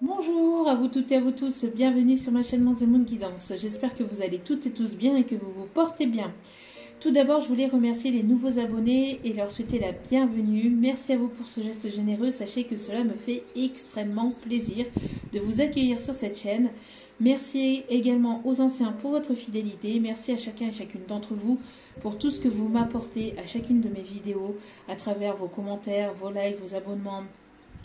Bonjour à vous toutes et à vous tous, bienvenue sur ma chaîne Moon Guidance. J'espère que vous allez toutes et tous bien et que vous vous portez bien. Tout d'abord, je voulais remercier les nouveaux abonnés et leur souhaiter la bienvenue. Merci à vous pour ce geste généreux. Sachez que cela me fait extrêmement plaisir de vous accueillir sur cette chaîne. Merci également aux anciens pour votre fidélité. Merci à chacun et chacune d'entre vous pour tout ce que vous m'apportez à chacune de mes vidéos à travers vos commentaires, vos likes, vos abonnements,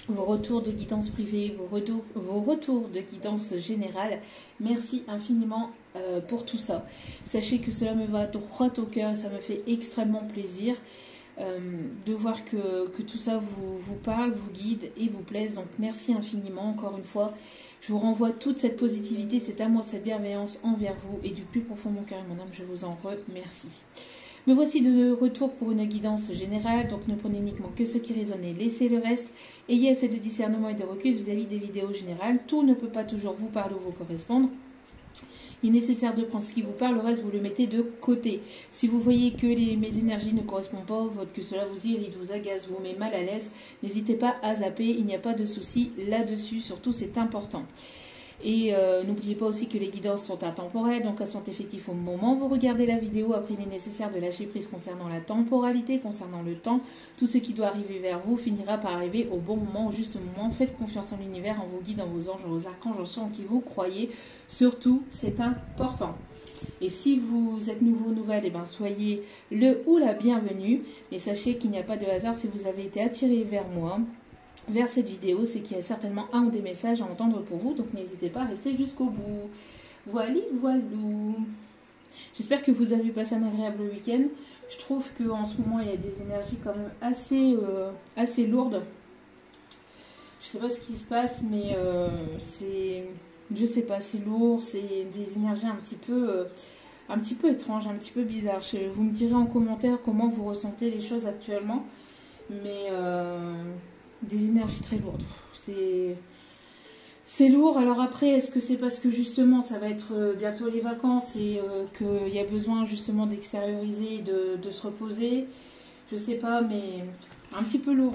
vos retours de guidance privée, vos retours de guidance générale. Merci infiniment pour tout ça. Sachez que cela me va droit au cœur et ça me fait extrêmement plaisir de voir que tout ça vous parle, vous guide et vous plaise. Donc merci infiniment encore une fois. Je vous renvoie toute cette positivité, cet amour, cette bienveillance envers vous et du plus profond de mon cœur et de mon âme, je vous en remercie. Me voici de retour pour une guidance générale, donc ne prenez uniquement que ce qui résonne et laissez le reste. Ayez assez de discernement et de recul vis-à-vis des vidéos générales. Tout ne peut pas toujours vous parler ou vous correspondre. Il est nécessaire de prendre ce qui vous parle, le reste vous le mettez de côté. Si vous voyez que mes énergies ne correspondent pas au vôtre, que cela vous irrite, vous agace, vous met mal à l'aise, n'hésitez pas à zapper, il n'y a pas de souci là-dessus, surtout c'est important. Et n'oubliez pas aussi que les guidances sont intemporelles, donc elles sont effectives au moment où vous regardez la vidéo. Après, il est nécessaire de lâcher prise concernant la temporalité, concernant le temps. Tout ce qui doit arriver vers vous finira par arriver au bon moment, au juste moment. Faites confiance en l'univers, en vos guides, en vos anges, en vos archanges, en ceux en qui vous croyez. Surtout, c'est important. Et si vous êtes nouveau ou nouvelle, eh ben, soyez le ou la bienvenue. Mais sachez qu'il n'y a pas de hasard si vous avez été attiré vers moi, vers cette vidéo, c'est qu'il y a certainement un ou des messages à entendre pour vous, donc n'hésitez pas à rester jusqu'au bout. Voilà, voilou. J'espère que vous avez passé un agréable week-end. Je trouve qu'en ce moment, il y a des énergies quand même assez lourdes. Je sais pas ce qui se passe, mais je sais pas, c'est lourd, c'est des énergies un petit peu étranges, un petit peu bizarres. Vous me direz en commentaire comment vous ressentez les choses actuellement, mais des énergies très lourdes. C'est lourd. Alors après, est-ce que c'est parce que justement ça va être bientôt les vacances et qu'il y a besoin justement d'extérioriser, de se reposer? Je sais pas, mais un petit peu lourd.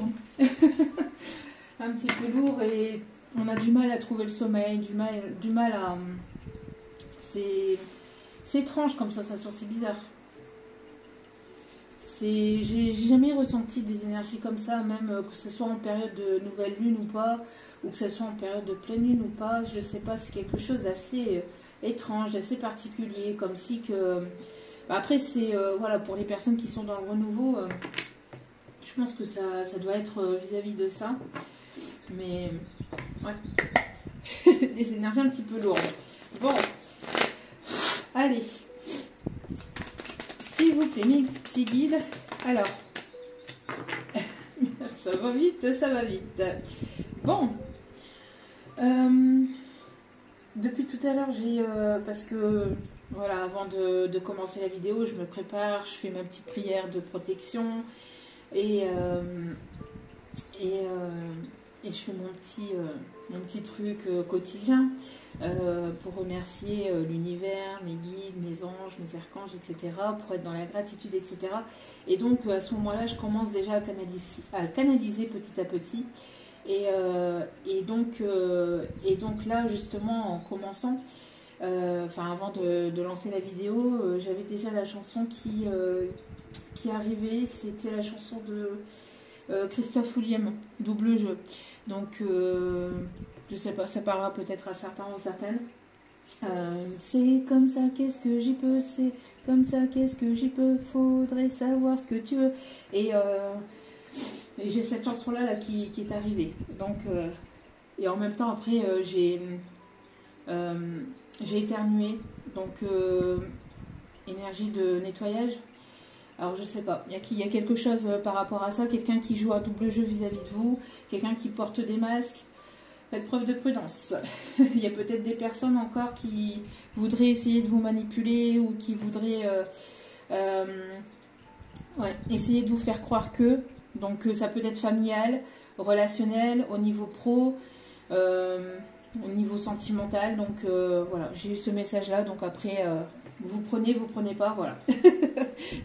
Un petit peu lourd et on a du mal à trouver le sommeil, du mal à... C'est étrange comme ça c'est bizarre. J'ai jamais ressenti des énergies comme ça, même que ce soit en période de nouvelle lune ou pas, ou que ce soit en période de pleine lune ou pas, je sais pas, c'est quelque chose d'assez étrange, d'assez particulier, comme si que... Après, c'est, voilà, pour les personnes qui sont dans le renouveau, je pense que ça doit être vis-à-vis de ça, mais, ouais, des énergies un petit peu lourdes. Bon, allez. S'il vous plaît, mes petits guides. Alors, ça va vite, ça va vite. Bon, depuis tout à l'heure, parce que, voilà, avant de commencer la vidéo, je me prépare, je fais ma petite prière de protection et je fais mon petit truc quotidien pour remercier l'univers, mes guides, mes anges, mes archanges, etc., pour être dans la gratitude, etc. Et donc à ce moment-là, je commence déjà à canaliser petit à petit. Et donc là, justement, en commençant, avant de lancer la vidéo, j'avais déjà la chanson qui arrivait. C'était la chanson de Christophe Willem, Double Jeu. Donc, je sais pas, ça parlera peut-être à certains ou certaines. C'est comme ça, qu'est-ce que j'y peux? C'est comme ça, qu'est-ce que j'y peux? Faudrait savoir ce que tu veux. Et j'ai cette chanson-là qui est arrivée. Donc, et en même temps, après, j'ai éternué. Donc, énergie de nettoyage. Alors je sais pas, il y a quelque chose par rapport à ça, quelqu'un qui joue à double jeu vis-à-vis de vous, quelqu'un qui porte des masques, faites preuve de prudence. Il y a peut-être des personnes encore qui voudraient essayer de vous manipuler ou qui voudraient essayer de vous faire croire que, donc ça peut être familial, relationnel, au niveau pro, au niveau sentimental, donc voilà, j'ai eu ce message là, donc après... vous prenez pas, voilà.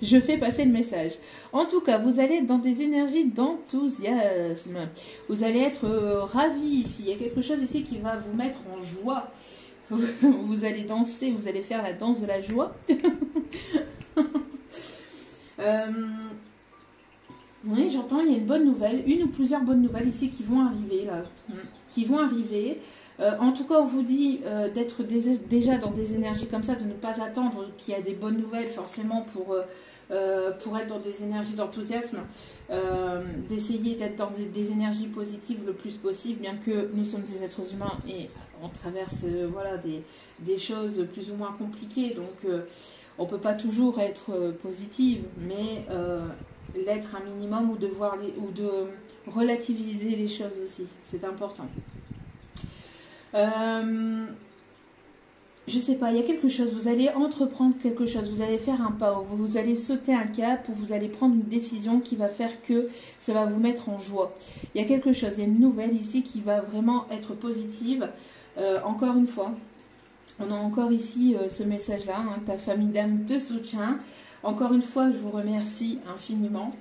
Je fais passer le message. En tout cas, vous allez être dans des énergies d'enthousiasme. Vous allez être ravis ici. Il y a quelque chose ici qui va vous mettre en joie. Vous allez danser, vous allez faire la danse de la joie. Oui, j'entends, il y a une bonne nouvelle, une ou plusieurs bonnes nouvelles ici qui vont arriver, là. Qui vont arriver. En tout cas, on vous dit d'être déjà dans des énergies comme ça, de ne pas attendre qu'il y ait des bonnes nouvelles forcément pour être dans des énergies d'enthousiasme, d'essayer d'être dans des énergies positives le plus possible, bien que nous sommes des êtres humains et on traverse voilà, des choses plus ou moins compliquées, donc on ne peut pas toujours être positive, mais l'être un minimum ou de relativiser les choses aussi, c'est important. Je sais pas, il y a quelque chose, vous allez entreprendre quelque chose, vous allez faire un pas, vous allez sauter un cap, ou vous allez prendre une décision qui va faire que ça va vous mettre en joie. Il y a quelque chose, il y a une nouvelle ici qui va vraiment être positive. Encore une fois, on a encore ici ce message-là, hein, ta famille d'âme te soutient. Encore une fois, je vous remercie infiniment.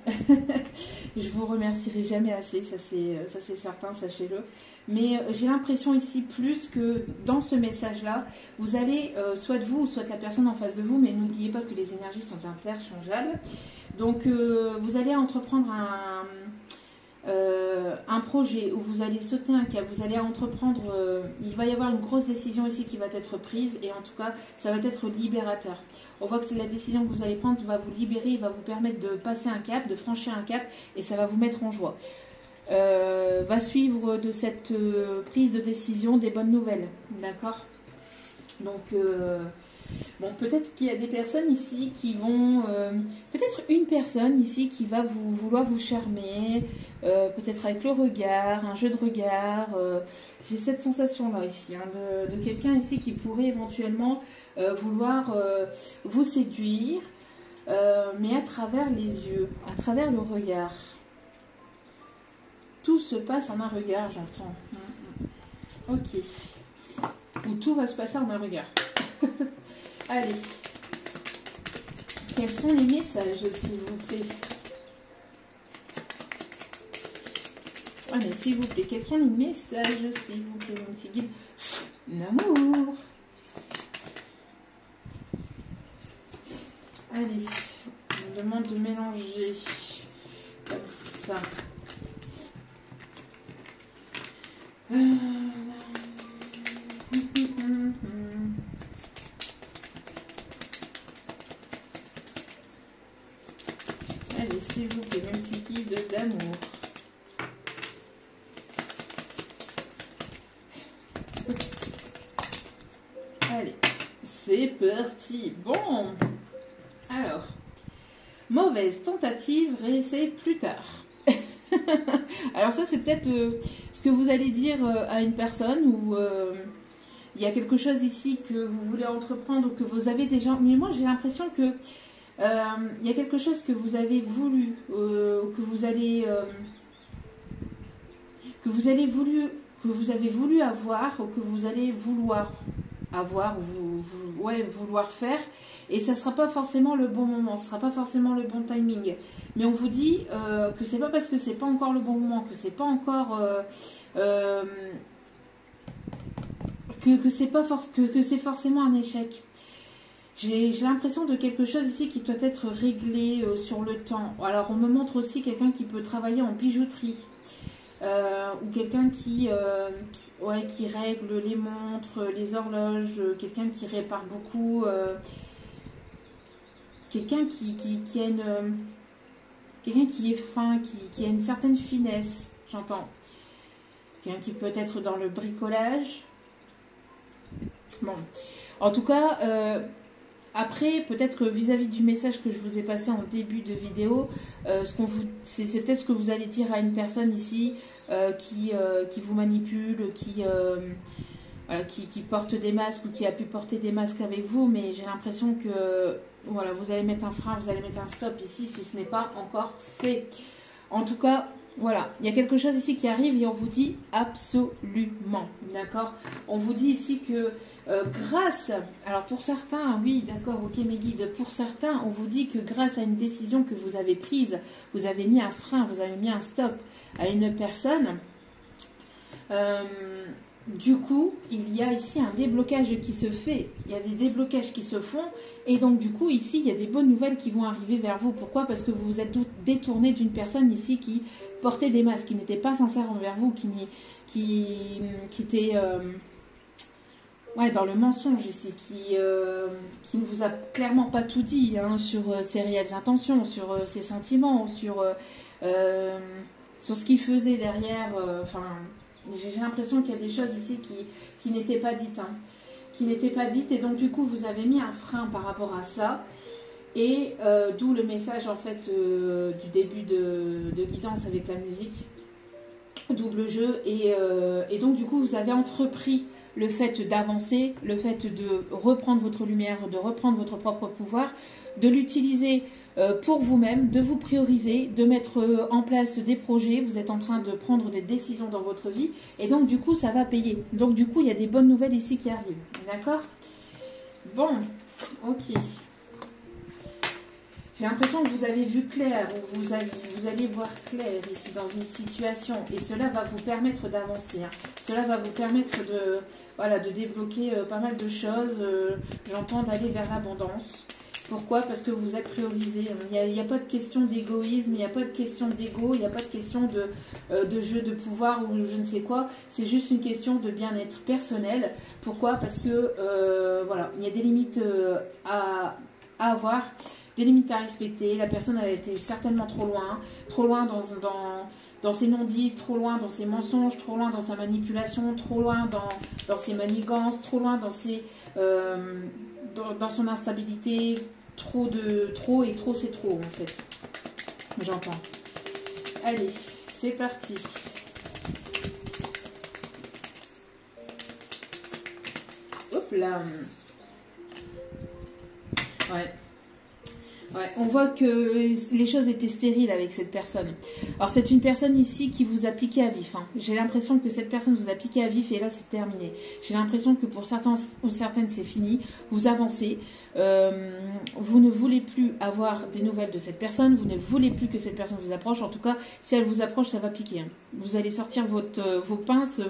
Je vous remercierai jamais assez, ça c'est certain, sachez-le. Mais j'ai l'impression ici plus que dans ce message-là, vous allez, soit vous, soit la personne en face de vous, mais n'oubliez pas que les énergies sont interchangeables. Donc vous allez entreprendre un projet où vous allez sauter un cap, vous allez entreprendre, il va y avoir une grosse décision ici qui va être prise et en tout cas ça va être libérateur. On voit que c'est la décision que vous allez prendre va vous libérer, va vous permettre de passer un cap, de franchir un cap et ça va vous mettre en joie. Va suivre de cette prise de décision des bonnes nouvelles, d'accord? Donc bon, peut-être qu'il y a des personnes ici qui vont... peut-être une personne ici qui va vouloir vous charmer, peut-être avec le regard, un jeu de regard. J'ai cette sensation-là ici, hein, de quelqu'un ici qui pourrait éventuellement vouloir vous séduire, mais à travers les yeux, à travers le regard. Tout se passe en un regard, j'entends. Ok. Ou tout va se passer en un regard. Allez. Quels sont les messages, s'il vous plaît? Allez, s'il vous plaît, quels sont les messages, s'il vous plaît, mon petit guide d'amour? Allez, on me demande de mélanger comme ça. Allez, s'il vous plaît, mon petit guide d'amour. Allez, c'est parti. Bon, alors, mauvaise tentative, réessaye plus tard. Alors ça, c'est peut-être ce que vous allez dire à une personne ou il y a quelque chose ici que vous voulez entreprendre ou que vous avez déjà... Mais moi, j'ai l'impression que il y a quelque chose que vous avez voulu, que vous avez voulu avoir, ou que vous allez vouloir avoir, vouloir faire, et ça ne sera pas forcément le bon moment, ce ne sera pas forcément le bon timing. Mais on vous dit que c'est pas parce que c'est pas encore le bon moment, que c'est pas encore que c'est forcément un échec. J'ai l'impression de quelque chose ici qui doit être réglé sur le temps. Alors on me montre aussi quelqu'un qui peut travailler en bijouterie. Ou quelqu'un qui règle les montres, les horloges, quelqu'un qui répare beaucoup, quelqu'un qui a une... quelqu'un qui est fin, qui a une certaine finesse, j'entends. Quelqu'un qui peut être dans le bricolage. Bon, en tout cas... après, peut-être que vis-à-vis du message que je vous ai passé en début de vidéo, c'est peut-être ce que vous allez dire à une personne ici qui vous manipule, qui porte des masques ou qui a pu porter des masques avec vous, mais j'ai l'impression que voilà, vous allez mettre un frein, vous allez mettre un stop ici si ce n'est pas encore fait. En tout cas, Voilà, il y a quelque chose ici qui arrive et on vous dit absolument, d'accord? On vous dit ici que grâce, alors pour certains, oui, d'accord, ok mes guides, pour certains, on vous dit que grâce à une décision que vous avez prise, vous avez mis un frein, vous avez mis un stop à une personne, du coup, il y a ici un déblocage qui se fait, il y a des déblocages qui se font, et donc du coup, ici, il y a des bonnes nouvelles qui vont arriver vers vous. Pourquoi? Parce que vous vous êtes détourné d'une personne ici qui portait des masques, qui n'était pas sincère envers vous, qui était ouais, dans le mensonge ici, qui ne vous a clairement pas tout dit hein, sur ses réelles intentions, sur ses sentiments, sur ce qu'il faisait derrière, enfin... J'ai l'impression qu'il y a des choses ici qui n'étaient pas dites. Hein, qui n'étaient pas dites. Et donc, du coup, vous avez mis un frein par rapport à ça. Et d'où le message, en fait, du début de guidance avec la musique. Double jeu. Et donc, du coup, vous avez entrepris le fait d'avancer, le fait de reprendre votre lumière, de reprendre votre propre pouvoir, de l'utiliser pour vous-même, de vous prioriser, de mettre en place des projets. Vous êtes en train de prendre des décisions dans votre vie et donc du coup ça va payer. Donc du coup il y a des bonnes nouvelles ici qui arrivent. D'accord? Bon, ok. J'ai l'impression que vous avez vu clair, ou vous allez voir clair ici dans une situation et cela va vous permettre d'avancer. Hein. Cela va vous permettre de, voilà, de débloquer pas mal de choses. J'entends d'aller vers l'abondance. Pourquoi? Parce que vous êtes priorisé. Il n'y a pas de question d'égoïsme, il n'y a pas de question d'ego, il n'y a pas de question de jeu de pouvoir ou je ne sais quoi. C'est juste une question de bien-être personnel. Pourquoi? Parce que voilà, il y a des limites à avoir, des limites à respecter. La personne a été certainement trop loin dans ses non-dits, trop loin dans ses mensonges, trop loin dans sa manipulation, trop loin dans ses manigances, trop loin dans son instabilité. Trop et trop c'est trop en fait. J'entends. Allez, c'est parti. Hop là. Ouais. Ouais, on voit que les choses étaient stériles avec cette personne. Alors c'est une personne ici qui vous a piqué à vif. Hein. J'ai l'impression que cette personne vous a piqué à vif et là c'est terminé. J'ai l'impression que pour certains ou certaines c'est fini. Vous avancez. Vous ne voulez plus avoir des nouvelles de cette personne. Vous ne voulez plus que cette personne vous approche. En tout cas, si elle vous approche, ça va piquer. Hein. Vous allez sortir vos pinces,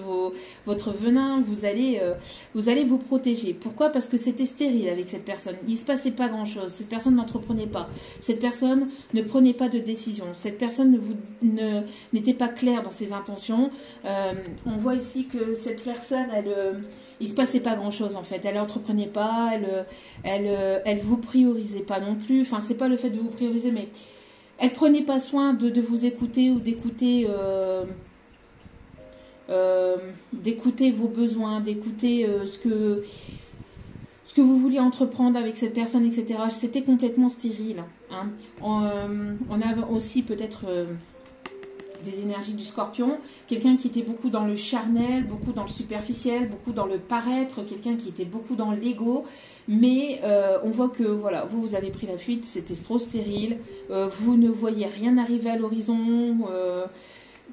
votre venin. Vous allez vous protéger. Pourquoi? Parce que c'était stérile avec cette personne. Il ne se passait pas grand-chose. Cette personne n'entreprenait pas. Cette personne ne prenait pas de décision. Cette personne n'était pas claire dans ses intentions. On voit ici que cette personne, il ne se passait pas grand-chose en fait. Elle n'entreprenait pas, elle vous priorisait pas non plus. Enfin, c'est pas le fait de vous prioriser, mais elle prenait pas soin de vous écouter ou d'écouter vos besoins, d'écouter ce que vous vouliez entreprendre avec cette personne, etc. C'était complètement stérile. Hein. On a aussi peut-être des énergies du scorpion, quelqu'un qui était beaucoup dans le charnel, beaucoup dans le superficiel, beaucoup dans le paraître, quelqu'un qui était beaucoup dans l'ego, mais on voit que voilà, vous avez pris la fuite, c'était trop stérile, vous ne voyez rien arriver à l'horizon,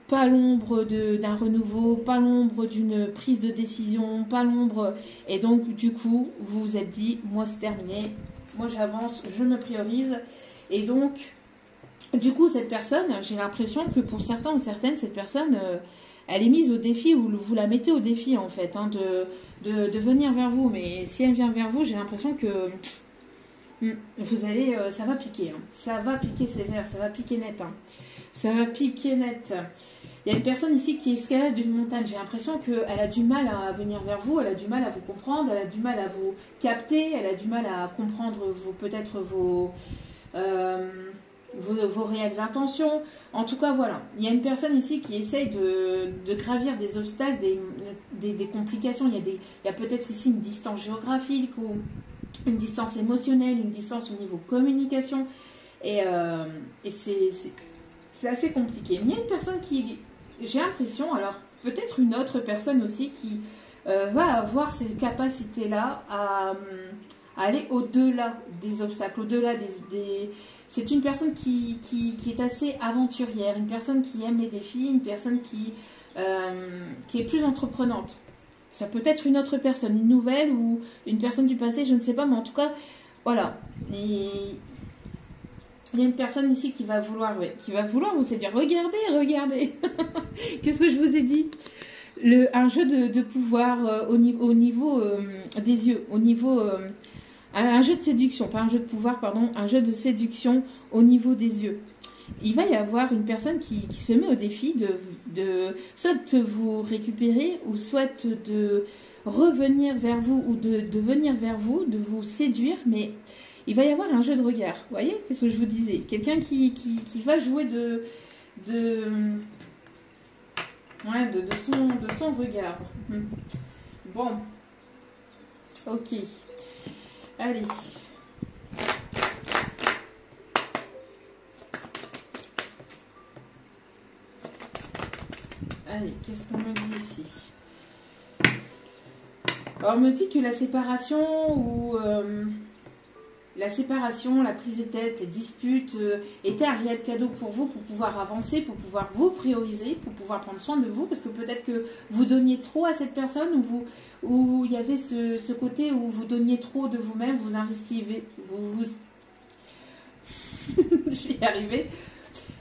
pas l'ombre d'un renouveau, pas l'ombre d'une prise de décision, pas l'ombre, et donc du coup, vous vous êtes dit, moi c'est terminé, moi j'avance, je me priorise, et donc du coup, cette personne, j'ai l'impression que pour certains ou certaines, cette personne, elle est mise au défi ou vous la mettez au défi en fait, hein, de venir vers vous. Mais si elle vient vers vous, j'ai l'impression que vous allez, ça va piquer. Hein. Ça va piquer sévère, ça va piquer net. Hein. Ça va piquer net. Il y a une personne ici qui escalade une montagne. J'ai l'impression qu'elle a du mal à venir vers vous, elle a du mal à vous comprendre, elle a du mal à vous capter, elle a du mal à comprendre peut-être vos réelles intentions. En tout cas, voilà. Il y a une personne ici qui essaye de gravir des obstacles, des complications. Il y a peut-être ici une distance géographique ou une distance émotionnelle, une distance au niveau communication. Et c'est assez compliqué. Mais il y a une personne qui, j'ai l'impression, alors peut-être une autre personne aussi qui va avoir ces capacités-là à aller au-delà des obstacles, au-delà C'est une personne qui est assez aventurière, une personne qui aime les défis, une personne qui est plus entreprenante. Ça peut être une autre personne, une nouvelle ou une personne du passé, je ne sais pas, mais en tout cas, voilà. Et il y a une personne ici qui va vouloir vous séduire. Regardez, regardez. Qu'est-ce que je vous ai dit? Un jeu de pouvoir au niveau des yeux, au niveau un jeu de séduction, pas un jeu de pouvoir, pardon, un jeu de séduction au niveau des yeux. Il va y avoir une personne qui se met au défi de soit de vous récupérer ou soit de revenir vers vous ou de venir vers vous, de vous séduire, mais il va y avoir un jeu de regard. Vous voyez, c'est ce que je vous disais. Quelqu'un qui va jouer de son regard. Bon. Ok. Allez. Allez, qu'est-ce qu'on me dit ici? Alors, on me dit que la séparation ou la prise de tête, les disputes étaient un réel cadeau pour vous, pour pouvoir avancer, pour pouvoir vous prioriser, pour pouvoir prendre soin de vous, parce que peut-être que vous donniez trop à cette personne, ou il y avait ce côté où vous donniez trop de vous-même, vous investissiez, je vais y arriver.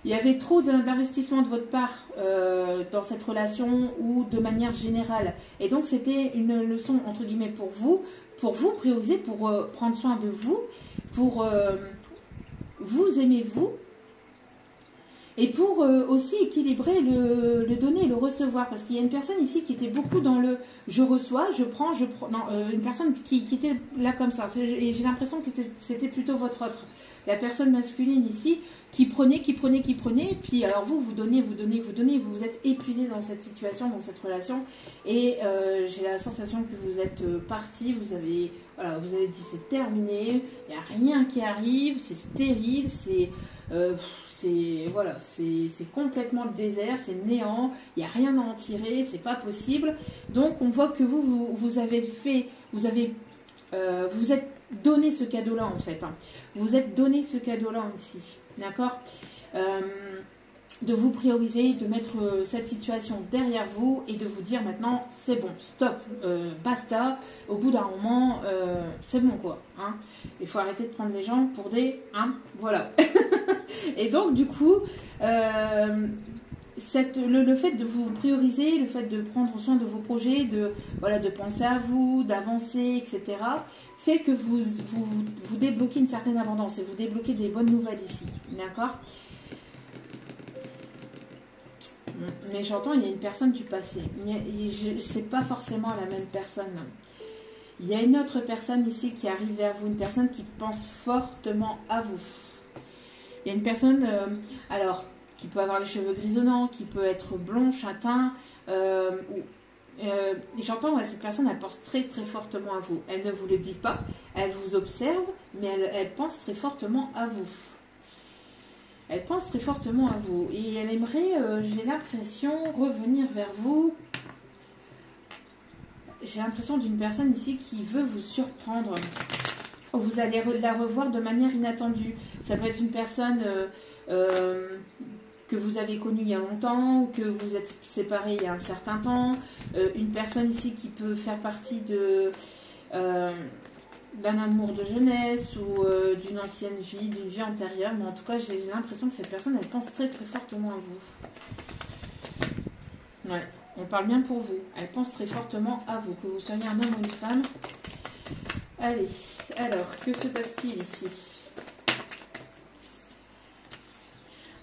Il y avait trop d'investissement de votre part dans cette relation ou de manière générale. Et donc, c'était une leçon, entre guillemets, pour vous prioriser, pour prendre soin de vous, pour vous aimer vous, et pour aussi équilibrer le donner et le recevoir. Parce qu'il y a une personne ici qui était beaucoup dans le je reçois, je prends, non, une personne qui était là comme ça. Et j'ai l'impression que c'était plutôt votre autre. La personne masculine ici qui prenait, et puis alors vous donnez, vous vous êtes épuisé dans cette situation, dans cette relation, et j'ai la sensation que vous êtes parti, vous avez dit c'est terminé, il n'y a rien qui arrive, c'est stérile, c'est complètement le désert, c'est néant, il n'y a rien à en tirer, c'est pas possible. Donc on voit que vous êtes donné ce cadeau-là en fait. Vous êtes donné ce cadeau-là ici, d'accord, de vous prioriser, de mettre cette situation derrière vous et de vous dire maintenant c'est bon, stop, basta. Au bout d'un moment, c'est bon quoi. Hein. Il faut arrêter de prendre les gens pour des, voilà. Et donc du coup, le fait de vous prioriser, le fait de prendre soin de vos projets, de penser à vous, d'avancer, etc., fait que vous débloquez une certaine abondance et vous débloquez des bonnes nouvelles ici, d'accord? Mais j'entends, il y a une personne du passé. C'est pas forcément la même personne. Il y a une autre personne ici qui arrive vers vous, une personne qui pense fortement à vous. Il y a une personne, qui peut avoir les cheveux grisonnants, qui peut être blond, châtain, j'entends, cette personne, elle pense très très fortement à vous. Elle ne vous le dit pas, elle vous observe, mais elle pense très fortement à vous. Elle pense très fortement à vous. Et elle aimerait, j'ai l'impression, revenir vers vous. J'ai l'impression d'une personne ici qui veut vous surprendre. Vous allez la revoir de manière inattendue. Ça peut être une personne que vous avez connue il y a longtemps, ou que vous êtes séparés il y a un certain temps. Une personne ici qui peut faire partie d'un amour de jeunesse ou d'une ancienne vie, d'une vie antérieure. Mais en tout cas, j'ai l'impression que cette personne, elle pense très très fortement à vous. Ouais, on parle bien pour vous. Elle pense très fortement à vous, que vous soyez un homme ou une femme. Allez, alors, que se passe-t-il ici?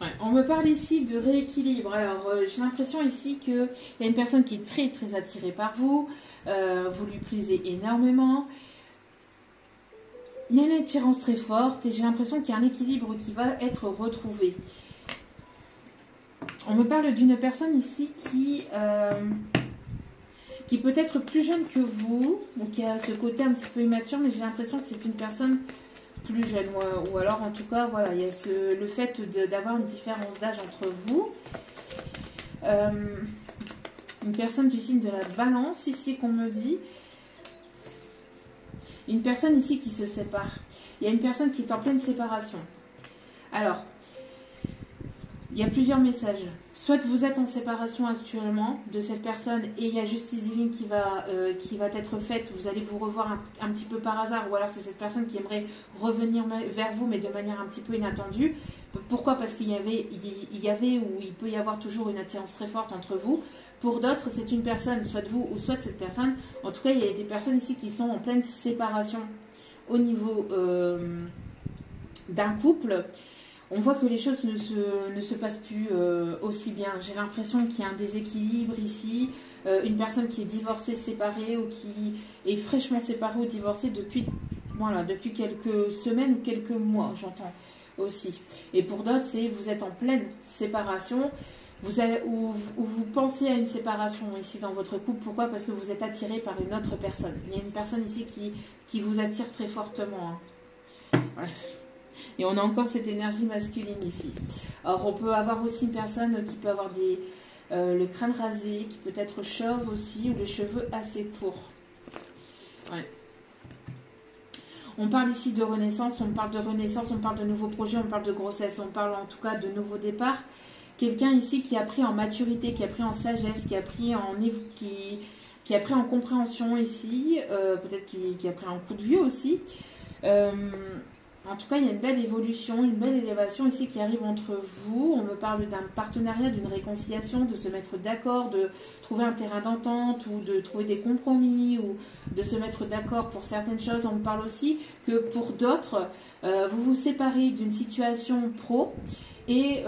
Ouais, on me parle ici de rééquilibre. Alors, j'ai l'impression ici qu'il y a une personne qui est très très attirée par vous. Vous lui plaisez énormément. Il y a une attirance très forte et j'ai l'impression qu'il y a un équilibre qui va être retrouvé. On me parle d'une personne ici qui peut être plus jeune que vous, ou qui a ce côté un petit peu immature, mais j'ai l'impression que c'est une personne plus jeune. Ou alors, en tout cas, voilà, il y a le fait d'avoir une différence d'âge entre vous. Une personne du signe de la Balance, ici, qu'on me dit. Une personne ici qui se sépare. Il y a une personne qui est en pleine séparation. Alors, il y a plusieurs messages. Soit vous êtes en séparation actuellement de cette personne et il y a justice divine qui va être faite. Vous allez vous revoir un petit peu par hasard, ou alors c'est cette personne qui aimerait revenir vers vous, mais de manière un petit peu inattendue. Pourquoi? Parce qu'il y avait ou il peut y avoir toujours une attirance très forte entre vous. Pour d'autres, c'est une personne, soit de vous ou soit de cette personne. En tout cas, il y a des personnes ici qui sont en pleine séparation au niveau d'un couple. On voit que les choses ne se passent plus aussi bien. J'ai l'impression qu'il y a un déséquilibre ici. Une personne qui est divorcée, séparée, ou qui est fraîchement séparée ou divorcée depuis quelques semaines ou quelques mois, j'entends aussi. Et pour d'autres, c'est vous êtes en pleine séparation. Ou vous pensez à une séparation ici dans votre couple. Pourquoi? Parce que vous êtes attiré par une autre personne. Il y a une personne ici qui vous attire très fortement. Ouais. Et on a encore cette énergie masculine ici. Alors, on peut avoir aussi une personne qui peut avoir le crâne rasé, qui peut être chauve aussi, ou les cheveux assez courts. Ouais. On parle ici de renaissance, on parle de nouveaux projets, on parle de grossesse, on parle en tout cas de nouveaux départs. Quelqu'un ici qui a pris en maturité, qui a pris en sagesse, qui a pris en compréhension ici, peut-être qui a pris un coup de vieux aussi. En tout cas, il y a une belle évolution, une belle élévation ici qui arrive entre vous. On me parle d'un partenariat, d'une réconciliation, de se mettre d'accord, de trouver un terrain d'entente ou de trouver des compromis ou de se mettre d'accord pour certaines choses. On me parle aussi que pour d'autres, vous vous séparez d'une situation pro et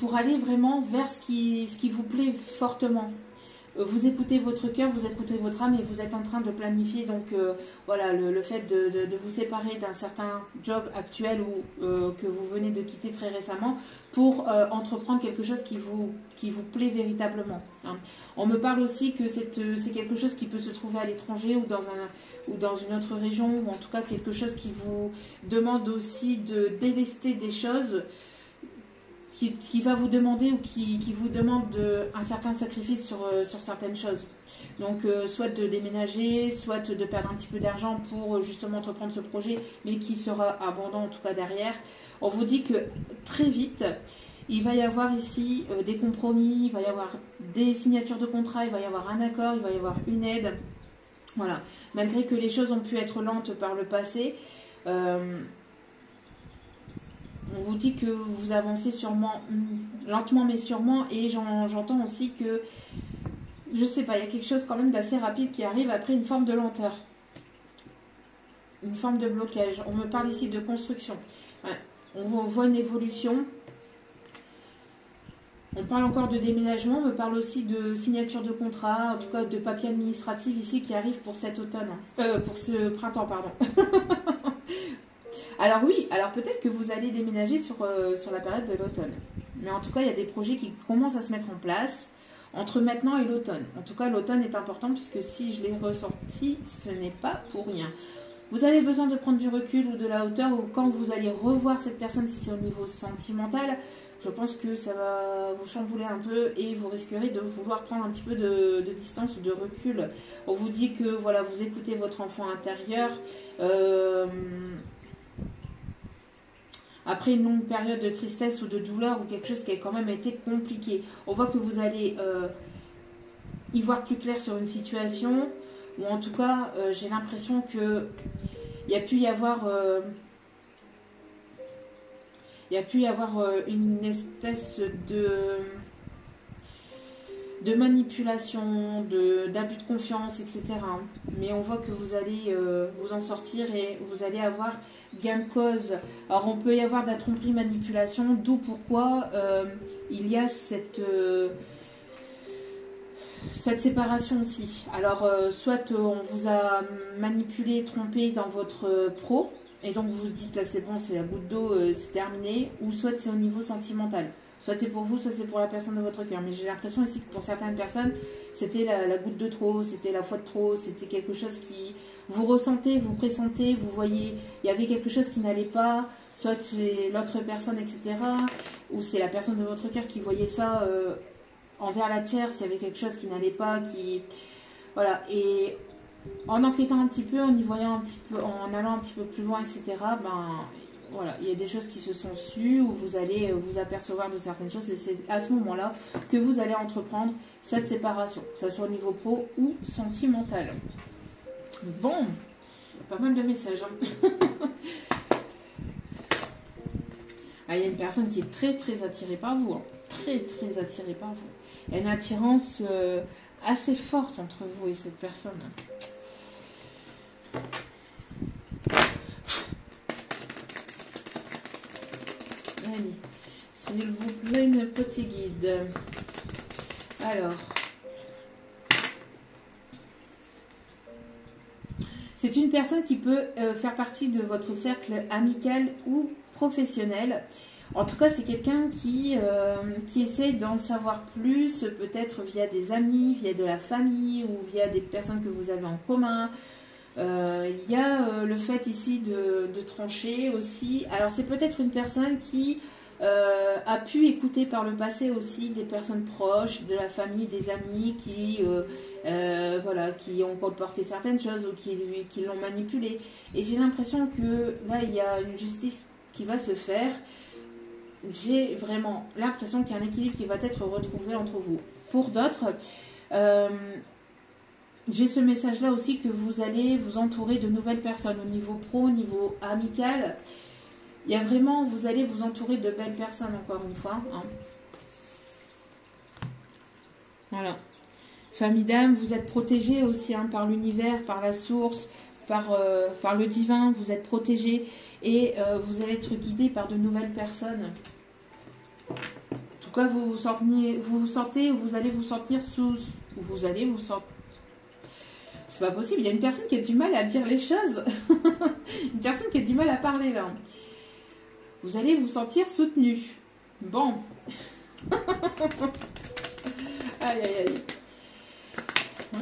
pour aller vraiment vers ce qui vous plaît fortement. Vous écoutez votre cœur, vous écoutez votre âme et vous êtes en train de planifier donc voilà le fait de vous séparer d'un certain job actuel ou que vous venez de quitter très récemment pour entreprendre quelque chose qui vous plaît véritablement. Hein. On me parle aussi que c'est quelque chose qui peut se trouver à l'étranger ou dans une autre région, ou en tout cas quelque chose qui vous demande aussi de délester des choses. Qui va vous demander ou qui vous demande un certain sacrifice sur certaines choses. Donc, soit de déménager, soit de perdre un petit peu d'argent pour justement entreprendre ce projet, mais qui sera abondant en tout cas derrière. On vous dit que très vite, il va y avoir ici des compromis, il va y avoir des signatures de contrat, il va y avoir un accord, il va y avoir une aide. Voilà. Malgré que les choses ont pu être lentes par le passé, on vous dit que vous avancez sûrement, lentement mais sûrement, et j'entends aussi que, je sais pas, il y a quelque chose quand même d'assez rapide qui arrive après une forme de lenteur. Une forme de blocage. On me parle ici de construction. Ouais. On voit une évolution. On parle encore de déménagement, on me parle aussi de signature de contrat, en tout cas de papier administratif ici qui arrive pour cet automne. Pour ce printemps, pardon. Alors oui, alors peut-être que vous allez déménager sur la période de l'automne. Mais en tout cas, il y a des projets qui commencent à se mettre en place entre maintenant et l'automne. En tout cas, l'automne est important puisque si je l'ai ressorti, ce n'est pas pour rien. Vous avez besoin de prendre du recul ou de la hauteur, ou quand vous allez revoir cette personne, si c'est au niveau sentimental, je pense que ça va vous chambouler un peu et vous risquerez de vouloir prendre un petit peu de distance ou de recul. On vous dit que voilà, vous écoutez votre enfant intérieur. Après une longue période de tristesse ou de douleur ou quelque chose qui a quand même été compliqué. On voit que vous allez y voir plus clair sur une situation, ou en tout cas, j'ai l'impression que il y a pu y avoir une espèce de manipulation, d'abus de confiance, etc. Mais on voit que vous allez vous en sortir et vous allez avoir gain de cause. Alors on peut y avoir de la tromperie, manipulation, d'où pourquoi il y a cette séparation aussi. Alors soit on vous a manipulé, trompé dans votre pro, et donc vous vous dites là c'est bon, c'est la goutte d'eau, c'est terminé, ou soit c'est au niveau sentimental. Soit c'est pour vous, soit c'est pour la personne de votre cœur. Mais j'ai l'impression ici que pour certaines personnes, c'était la goutte de trop, c'était la fois de trop, c'était quelque chose qui... Vous ressentez, vous pressentez, vous voyez, il y avait quelque chose qui n'allait pas, soit chez l'autre personne, etc. Ou c'est la personne de votre cœur qui voyait ça envers la tierce, il y avait quelque chose qui n'allait pas, qui... Voilà, et en enquêtant un petit peu, en y voyant un petit peu, en allant un petit peu plus loin, etc., ben voilà, il y a des choses qui se sont sues où vous allez vous apercevoir de certaines choses et c'est à ce moment-là que vous allez entreprendre cette séparation, que ce soit au niveau pro ou sentimental. Bon, pas mal de messages. Hein. Ah, il y a une personne qui est très très attirée par vous, hein. Très très attirée par vous. Il y a une attirance assez forte entre vous et cette personne. Allez, s'il vous plaît, mes petits guides. Alors, c'est une personne qui peut faire partie de votre cercle amical ou professionnel. En tout cas, c'est quelqu'un qui essaie d'en savoir plus, peut-être via des amis, via de la famille ou via des personnes que vous avez en commun. Il y a le fait ici de trancher aussi. Alors, c'est peut-être une personne qui a pu écouter par le passé aussi des personnes proches, de la famille, des amis voilà, qui ont comporté certaines choses ou qui l'ont manipulé. Et j'ai l'impression que là, il y a une justice qui va se faire. J'ai vraiment l'impression qu'il y a un équilibre qui va être retrouvé entre vous. Pour d'autres, j'ai ce message-là aussi que vous allez vous entourer de nouvelles personnes au niveau pro, au niveau amical. Il y a vraiment, vous allez vous entourer de belles personnes encore une fois. Hein. Voilà. Famille d'âme, vous êtes protégés aussi hein, par l'univers, par la source, par le divin. Vous êtes protégés et vous allez être guidés par de nouvelles personnes. En tout cas, vous allez vous sentir sous... Vous allez vous sentir... C'est pas possible, il y a une personne qui a du mal à dire les choses. Une personne qui a du mal à parler là. Vous allez vous sentir soutenu. Bon. Aïe, aïe, aïe.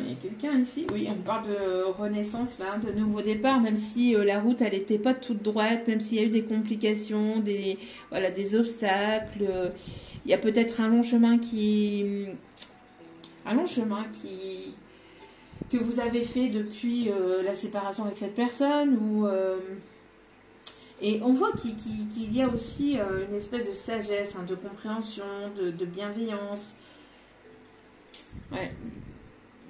Il y a quelqu'un ici. Oui, on parle de renaissance, là, de nouveau départ, même si la route, elle n'était pas toute droite, même s'il y a eu des complications, des obstacles. Il y a peut-être un long chemin que vous avez fait depuis la séparation avec cette personne. Et on voit qu'il y a aussi une espèce de sagesse, hein, de compréhension, de bienveillance. Ouais.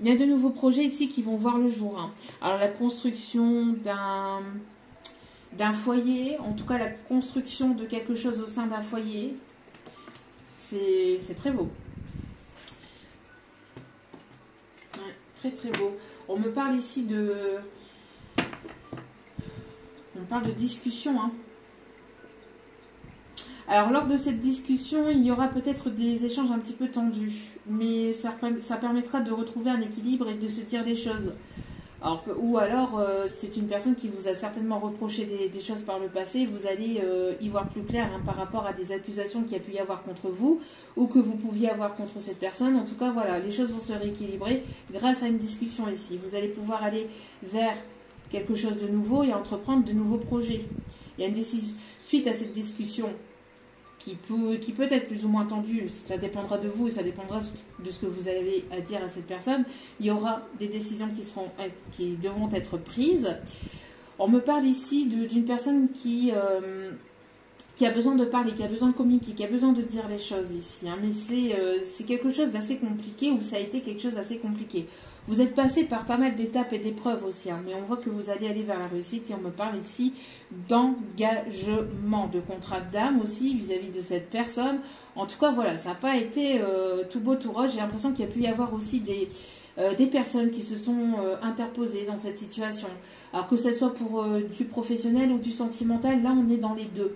Il y a de nouveaux projets ici qui vont voir le jour. Hein. Alors la construction d'un foyer, en tout cas la construction de quelque chose au sein d'un foyer, c'est très beau. Ouais, très très beau. On me parle ici on parle de discussion. Hein. Alors, lors de cette discussion, il y aura peut-être des échanges un petit peu tendus, mais ça permettra de retrouver un équilibre et de se dire les choses. Alors, c'est une personne qui vous a certainement reproché des choses par le passé, vous allez y voir plus clair hein, par rapport à des accusations qu'il y a pu y avoir contre vous ou que vous pouviez avoir contre cette personne. En tout cas, voilà, les choses vont se rééquilibrer grâce à une discussion ici. Vous allez pouvoir aller vers quelque chose de nouveau et entreprendre de nouveaux projets. Il y a une décision suite à cette discussion qui peut être plus ou moins tendue, ça dépendra de vous et ça dépendra de ce que vous avez à dire à cette personne. Il y aura des décisions qui devront être prises. On me parle ici d'une personne qui a besoin de parler, qui a besoin de communiquer, qui a besoin de dire les choses ici. Hein. Mais c'est quelque chose d'assez compliqué ou ça a été quelque chose d'assez compliqué. Vous êtes passé par pas mal d'étapes et d'épreuves aussi, hein, mais on voit que vous allez aller vers la réussite et on me parle ici d'engagement, de contrat d'âme aussi vis-à-vis de cette personne. En tout cas, voilà, ça n'a pas été tout beau, tout rose. J'ai l'impression qu'il y a pu y avoir aussi des personnes qui se sont interposées dans cette situation. Alors que ce soit pour du professionnel ou du sentimental, là on est dans les deux.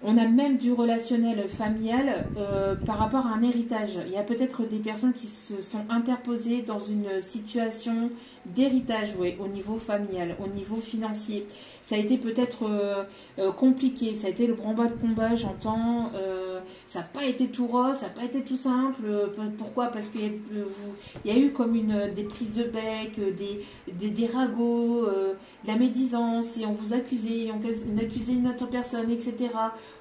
On a même du relationnel familial par rapport à un héritage. Il y a peut-être des personnes qui se sont interposées dans une situation d'héritage, oui, au niveau familial, au niveau financier. Ça a été peut-être compliqué, ça a été le grand bas de combat, j'entends. ça n'a pas été tout rose, ça n'a pas été tout simple. Pourquoi? Parce qu'il y a eu comme des prises de bec, des ragots, de la médisance, et on vous accusait, on accusait une autre personne, etc.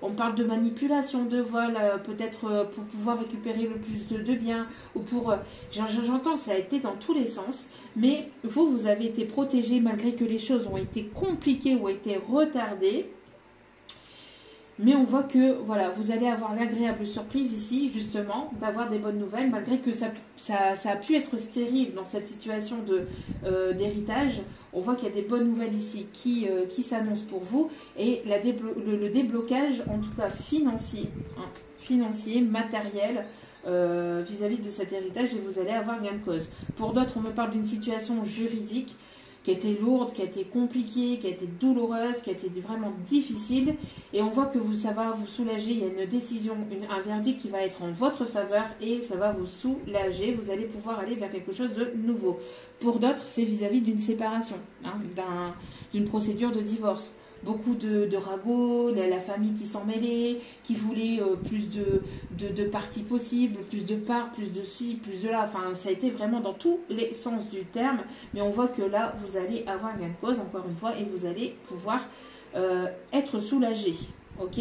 On parle de manipulation de vol, peut-être pour pouvoir récupérer le plus de biens, ou pour... J'entends, ça a été dans tous les sens, mais vous avez été protégé malgré que les choses ont été compliquées ou été retardées. Mais on voit que voilà, vous allez avoir l'agréable surprise ici, justement, d'avoir des bonnes nouvelles, malgré que ça a pu être stérile dans cette situation d'héritage. On voit qu'il y a des bonnes nouvelles ici qui s'annoncent pour vous. Et le déblocage, en tout cas financier, matériel, vis-à-vis de cet héritage, et vous allez avoir gain de cause. Pour d'autres, on me parle d'une situation juridique qui a été lourde, qui a été compliquée, qui a été douloureuse, qui a été vraiment difficile. Et on voit que ça va vous soulager. Il y a une décision, un verdict qui va être en votre faveur et ça va vous soulager. Vous allez pouvoir aller vers quelque chose de nouveau. Pour d'autres, c'est vis-à-vis d'une séparation, d'une procédure de divorce. Beaucoup de ragots, la famille qui s'en mêlait, qui voulait plus de parties possibles, plus de parts, plus de ci, plus de là. Enfin, ça a été vraiment dans tous les sens du terme. Mais on voit que là, vous allez avoir gain de cause, encore une fois, et vous allez pouvoir être soulagé. Ok?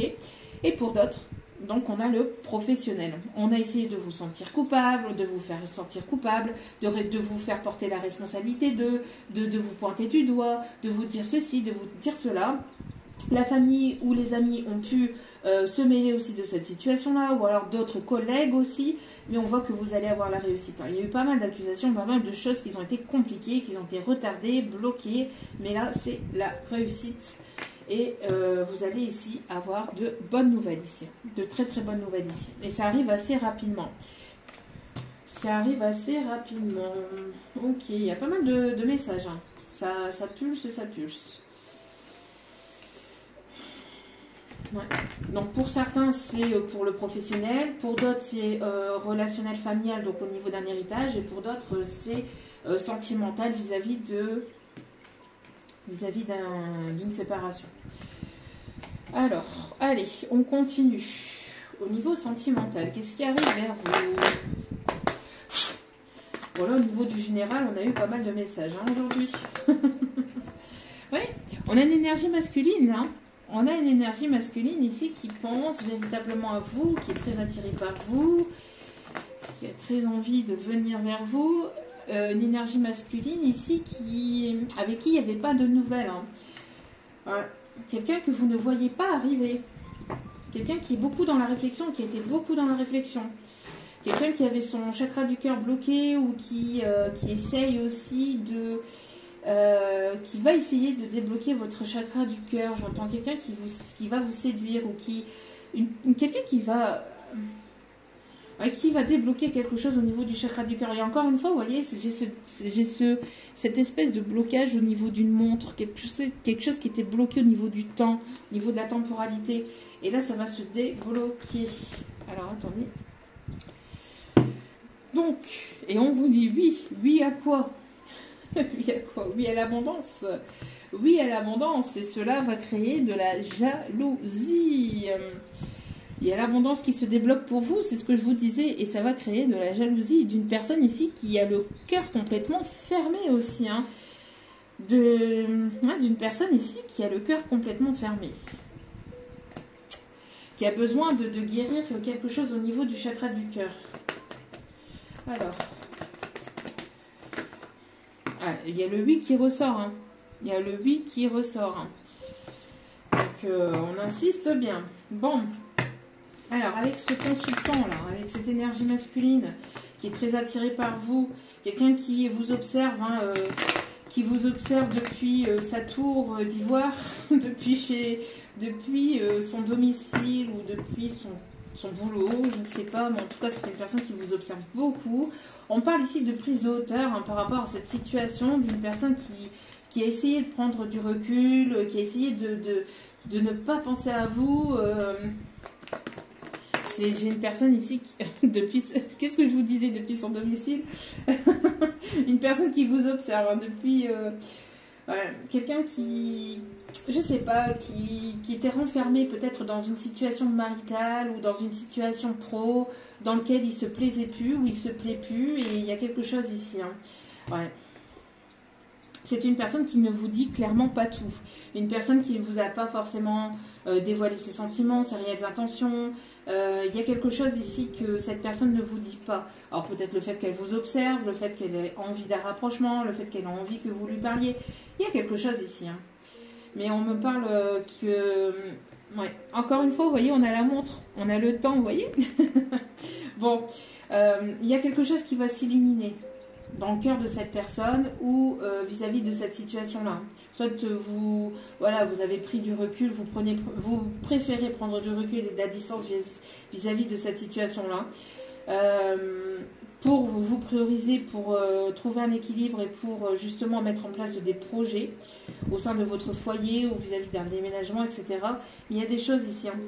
Et pour d'autres, donc on a le professionnel. On a essayé de vous sentir coupable, de vous faire sentir coupable, de vous faire porter la responsabilité de vous pointer du doigt, de vous dire ceci, de vous dire cela. La famille ou les amis ont pu se mêler aussi de cette situation-là, ou alors d'autres collègues aussi, mais on voit que vous allez avoir la réussite. Il y a eu pas mal d'accusations, pas mal de choses qui ont été compliquées, qui ont été retardées, bloquées, mais là c'est la réussite. Et vous allez ici avoir de bonnes nouvelles ici, de très très bonnes nouvelles ici. Et ça arrive assez rapidement. Ça arrive assez rapidement. Ok, il y a pas mal de messages. Hein. Ça pulse, ça pulse. Ouais. Donc pour certains, c'est pour le professionnel. Pour d'autres, c'est relationnel familial, donc au niveau d'un héritage. Et pour d'autres, c'est sentimental vis-à-vis d'une séparation. Alors, allez, on continue. Au niveau sentimental, qu'est-ce qui arrive vers vous? Voilà, au niveau du général, on a eu pas mal de messages aujourd'hui. Oui, on a une énergie masculine. Hein. On a une énergie masculine ici qui pense véritablement à vous, qui est très attirée par vous, qui a très envie de venir vers vous. Une énergie masculine ici avec qui il n'y avait pas de nouvelles. Hein. Quelqu'un que vous ne voyez pas arriver. Quelqu'un qui est beaucoup dans la réflexion, qui a été beaucoup dans la réflexion. Quelqu'un qui avait son chakra du cœur bloqué ou qui essaye aussi qui va essayer de débloquer votre chakra du cœur. J'entends quelqu'un qui va vous séduire ou quelqu'un qui va débloquer quelque chose au niveau du chakra du cœur. Et encore une fois, vous voyez, j'ai cette espèce de blocage au niveau d'une montre, quelque chose qui était bloqué au niveau du temps, au niveau de la temporalité. Et là, ça va se débloquer. Alors, attendez. Donc, et on vous dit oui. Oui à quoi? Oui à quoi? Oui à l'abondance. Oui à l'abondance. Et cela va créer de la jalousie. Il y a l'abondance qui se débloque pour vous, c'est ce que je vous disais, et ça va créer de la jalousie d'une personne ici qui a le cœur complètement fermé aussi. Hein. D'une personne ici qui a le cœur complètement fermé. Qui a besoin de guérir quelque chose au niveau du chakra du cœur. Alors. Ah, il y a le 8 qui ressort. Hein. Il y a le 8 qui ressort. Hein. Donc, on insiste bien. Bon. Alors, avec ce consultant-là, avec cette énergie masculine qui est très attirée par vous, quelqu'un qui vous observe, depuis sa tour d'ivoire, depuis son domicile ou depuis son boulot, je ne sais pas, mais en tout cas, c'est une personne qui vous observe beaucoup. On parle ici de prise de hauteur par rapport à cette situation d'une personne qui a essayé de prendre du recul, qui a essayé de ne pas penser à vous. J'ai une personne ici qui, qu'est-ce que je vous disais depuis son domicile? Une personne qui vous observe depuis Ouais, quelqu'un qui, je sais pas, qui était renfermé peut-être dans une situation maritale ou dans une situation pro dans lequel il se plaisait plus ou il se plaît plus, et il y a quelque chose ici. Hein. Ouais. C'est une personne qui ne vous dit clairement pas tout. Une personne qui ne vous a pas forcément dévoilé ses sentiments, ses réelles intentions. Il y a quelque chose ici que cette personne ne vous dit pas. Alors peut-être le fait qu'elle vous observe, le fait qu'elle ait envie d'un rapprochement, le fait qu'elle ait envie que vous lui parliez. Il y a quelque chose ici. Hein. Mais on me parle que... Ouais. Encore une fois, vous voyez, on a la montre, on a le temps, vous voyez. Bon, il y a quelque chose qui va s'illuminer dans le cœur de cette personne ou vis-à-vis de cette situation-là. Soit vous, voilà, vous avez pris du recul, vous préférez prendre du recul et de la distance vis-à-vis de cette situation-là, pour vous prioriser, pour trouver un équilibre et pour justement mettre en place des projets au sein de votre foyer ou vis-à-vis d'un déménagement, etc. Mais il y a des choses ici. Hein.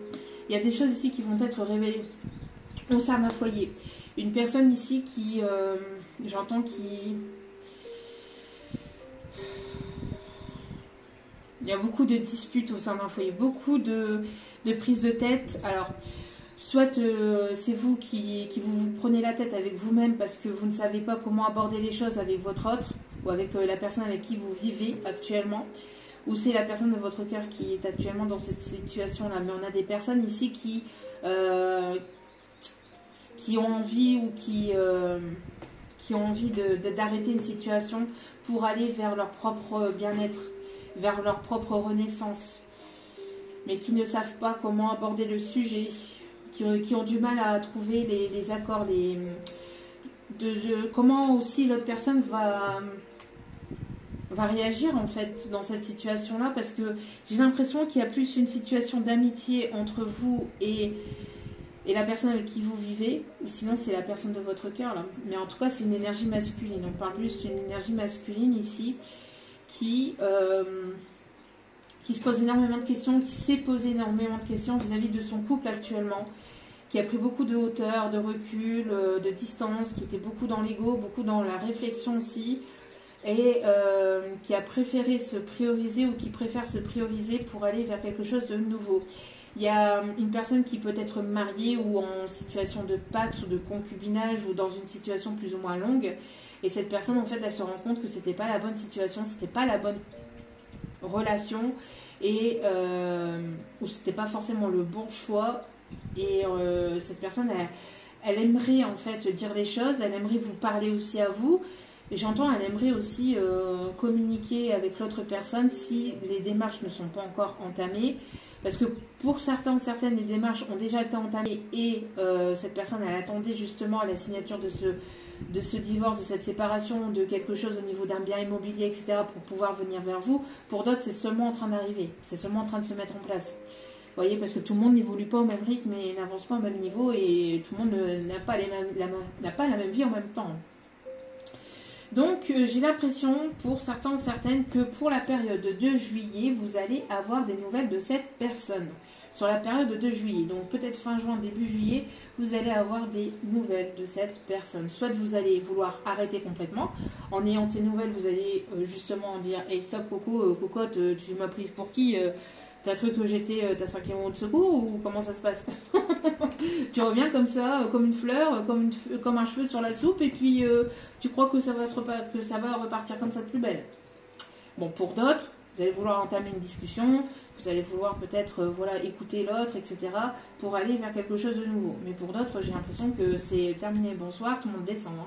Il y a des choses ici qui vont être révélées au sein d'un foyer. Une personne ici qui... j'entends qu'il y a beaucoup de disputes au sein d'un foyer, beaucoup de prises de tête. Alors, soit c'est vous qui vous prenez la tête avec vous-même parce que vous ne savez pas comment aborder les choses avec votre autre ou avec la personne avec qui vous vivez actuellement, ou c'est la personne de votre cœur qui est actuellement dans cette situation-là. Mais on a des personnes ici qui ont envie ou qui ont envie d'arrêter une situation pour aller vers leur propre bien-être, vers leur propre renaissance, mais qui ne savent pas comment aborder le sujet, qui ont du mal à trouver les accords, comment aussi l'autre personne va réagir en fait dans cette situation-là, parce que j'ai l'impression qu'il y a plus une situation d'amitié entre vous et la personne avec qui vous vivez, ou sinon c'est la personne de votre cœur là. Mais en tout cas c'est une énergie masculine. On parle plus d'une énergie masculine ici qui se pose énormément de questions, qui s'est posé énormément de questions vis-à-vis de son couple actuellement, qui a pris beaucoup de hauteur, de recul, de distance, qui était beaucoup dans l'ego, beaucoup dans la réflexion aussi, et qui a préféré se prioriser ou qui préfère se prioriser pour aller vers quelque chose de nouveau. Il y a une personne qui peut être mariée ou en situation de pax ou de concubinage ou dans une situation plus ou moins longue. Et cette personne, en fait, elle se rend compte que c'était pas la bonne situation, c'était pas la bonne relation et ou c'était pas forcément le bon choix. Et cette personne, elle aimerait en fait dire les choses, elle aimerait vous parler aussi à vous. Et j'entends, elle aimerait aussi communiquer avec l'autre personne si les démarches ne sont pas encore entamées. Parce que pour certaines, les démarches ont déjà été entamées et cette personne, elle attendait justement la signature de ce divorce, de cette séparation, de quelque chose au niveau d'un bien immobilier, etc. pour pouvoir venir vers vous. Pour d'autres, c'est seulement en train d'arriver, c'est seulement en train de se mettre en place. Vous voyez, parce que tout le monde n'évolue pas au même rythme et n'avance pas au même niveau et tout le monde n'a pas la même vie en même temps. Donc, j'ai l'impression, pour certains, certaines, que pour la période de juillet, vous allez avoir des nouvelles de cette personne. Sur la période de juillet, donc peut-être fin juin, début juillet, vous allez avoir des nouvelles de cette personne. Soit vous allez vouloir arrêter complètement. En ayant ces nouvelles, vous allez justement dire « Hey, stop, Coco, cocotte, tu m'as prise pour qui T'as cru que j'étais ta 5e roue de secours ou comment ça se passe ?» Tu reviens comme ça, comme une fleur, comme un cheveu sur la soupe, et puis tu crois que ça va repartir comme ça de plus belle. Bon, pour d'autres, vous allez vouloir entamer une discussion, vous allez vouloir peut-être voilà, écouter l'autre, etc. pour aller vers quelque chose de nouveau. Mais pour d'autres, j'ai l'impression que c'est terminé, bonsoir, tout le monde descend. Hein.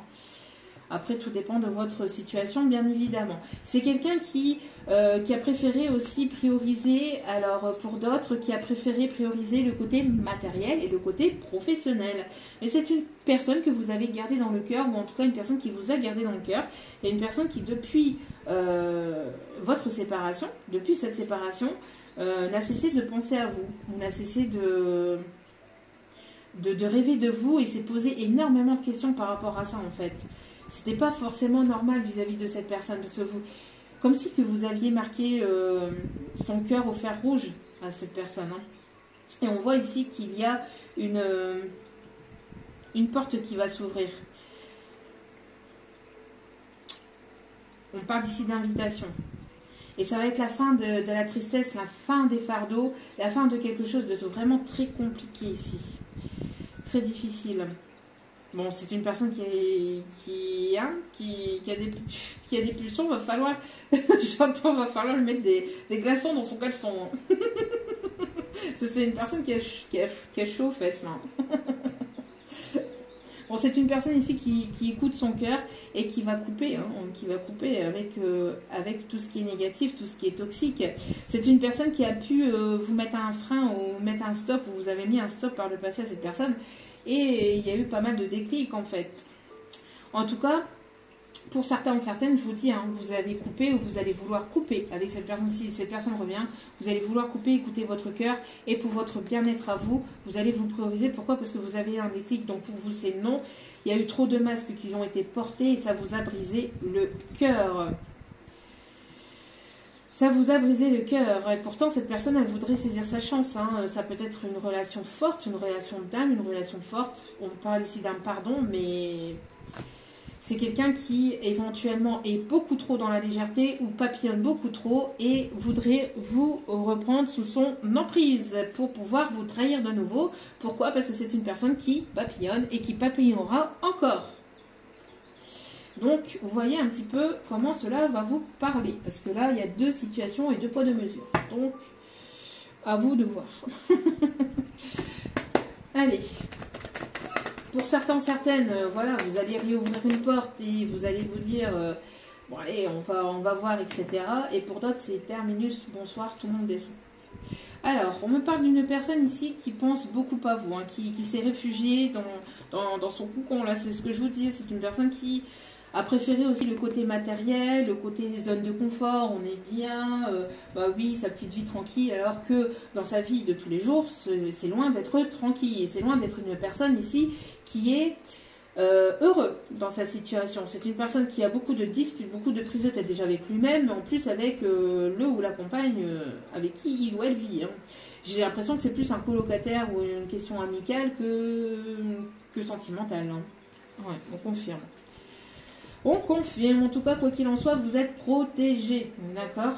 Après, tout dépend de votre situation, bien évidemment. C'est quelqu'un qui a préféré aussi prioriser, alors pour d'autres, qui a préféré prioriser le côté matériel et le côté professionnel. Mais c'est une personne que vous avez gardée dans le cœur, ou en tout cas une personne qui vous a gardé dans le cœur. Et une personne qui, depuis votre séparation, depuis cette séparation, n'a cessé de penser à vous, n'a cessé de rêver de vous et s'est posé énormément de questions par rapport à ça, en fait. C'était pas forcément normal vis-à-vis de cette personne, parce que comme si que vous aviez marqué son cœur au fer rouge à cette personne. Hein. Et on voit ici qu'il y a une porte qui va s'ouvrir. On parle ici d'invitation. Et ça va être la fin de la tristesse, la fin des fardeaux, la fin de quelque chose de vraiment très compliqué ici. Très difficile. Bon, c'est une personne qui a des pulsions, va falloir, j'entends, va falloir lui mettre des glaçons dans son caleçon. C'est une personne qui a chaud aux fesses, là. Bon, c'est une personne ici qui écoute son cœur et qui va couper, avec tout ce qui est négatif, tout ce qui est toxique. C'est une personne qui a pu vous mettre un frein ou mettre un stop, ou vous avez mis un stop par le passé à cette personne. Et il y a eu pas mal de déclics en fait. En tout cas, pour certains ou certaines, je vous dis, vous allez couper ou vous allez vouloir couper avec cette personne. Si cette personne revient, vous allez vouloir couper, écouter votre cœur. Et pour votre bien-être à vous, vous allez vous prioriser. Pourquoi? Parce que vous avez un déclic. Donc pour vous, c'est non. Il y a eu trop de masques qui ont été portés et ça vous a brisé le cœur. Ça vous a brisé le cœur. Et pourtant, cette personne, elle voudrait saisir sa chance. Ça peut être une relation forte, une relation d'âme, une relation forte. On parle ici d'un pardon, mais c'est quelqu'un qui, éventuellement, est beaucoup trop dans la légèreté ou papillonne beaucoup trop et voudrait vous reprendre sous son emprise pour pouvoir vous trahir de nouveau. Pourquoi? Parce que c'est une personne qui papillonne et qui papillonnera encore. Donc, vous voyez un petit peu comment cela va vous parler. Parce que là, il y a deux situations et deux poids, deux mesures. Donc, à vous de voir. Allez. Pour certains, certaines, voilà, vous allez réouvrir une porte et vous allez vous dire, bon allez, on va voir, etc. Et pour d'autres, c'est terminus, bonsoir, tout le monde descend. Alors, on me parle d'une personne ici qui pense beaucoup à vous, qui s'est réfugiée dans son cocon, là, c'est ce que je vous dis, c'est une personne qui a préféré aussi le côté matériel, le côté des zones de confort, on est bien, bah oui, sa petite vie tranquille, alors que dans sa vie de tous les jours, c'est loin d'être tranquille, et c'est loin d'être une personne ici qui est heureux dans sa situation. C'est une personne qui a beaucoup de disputes, beaucoup de prises de tête déjà avec lui-même, mais en plus avec le ou la compagne avec qui il ou elle vit. J'ai l'impression que c'est plus un colocataire ou une question amicale que sentimentale. Ouais, on confirme. On confirme, en tout cas, quoi qu'il en soit, vous êtes protégé, d'accord?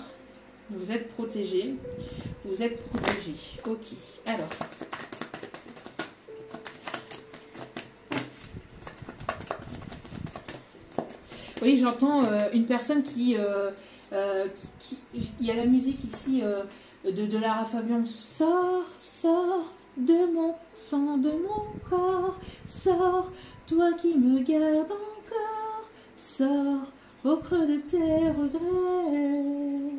Vous êtes protégé. Vous êtes protégé. Ok, alors. Oui, j'entends une personne qui... il y a la musique ici de Lara Fabian. Sors, sors de mon sang, de mon corps. Sors, toi qui me gardes encore. Sors au creux de tes regrets.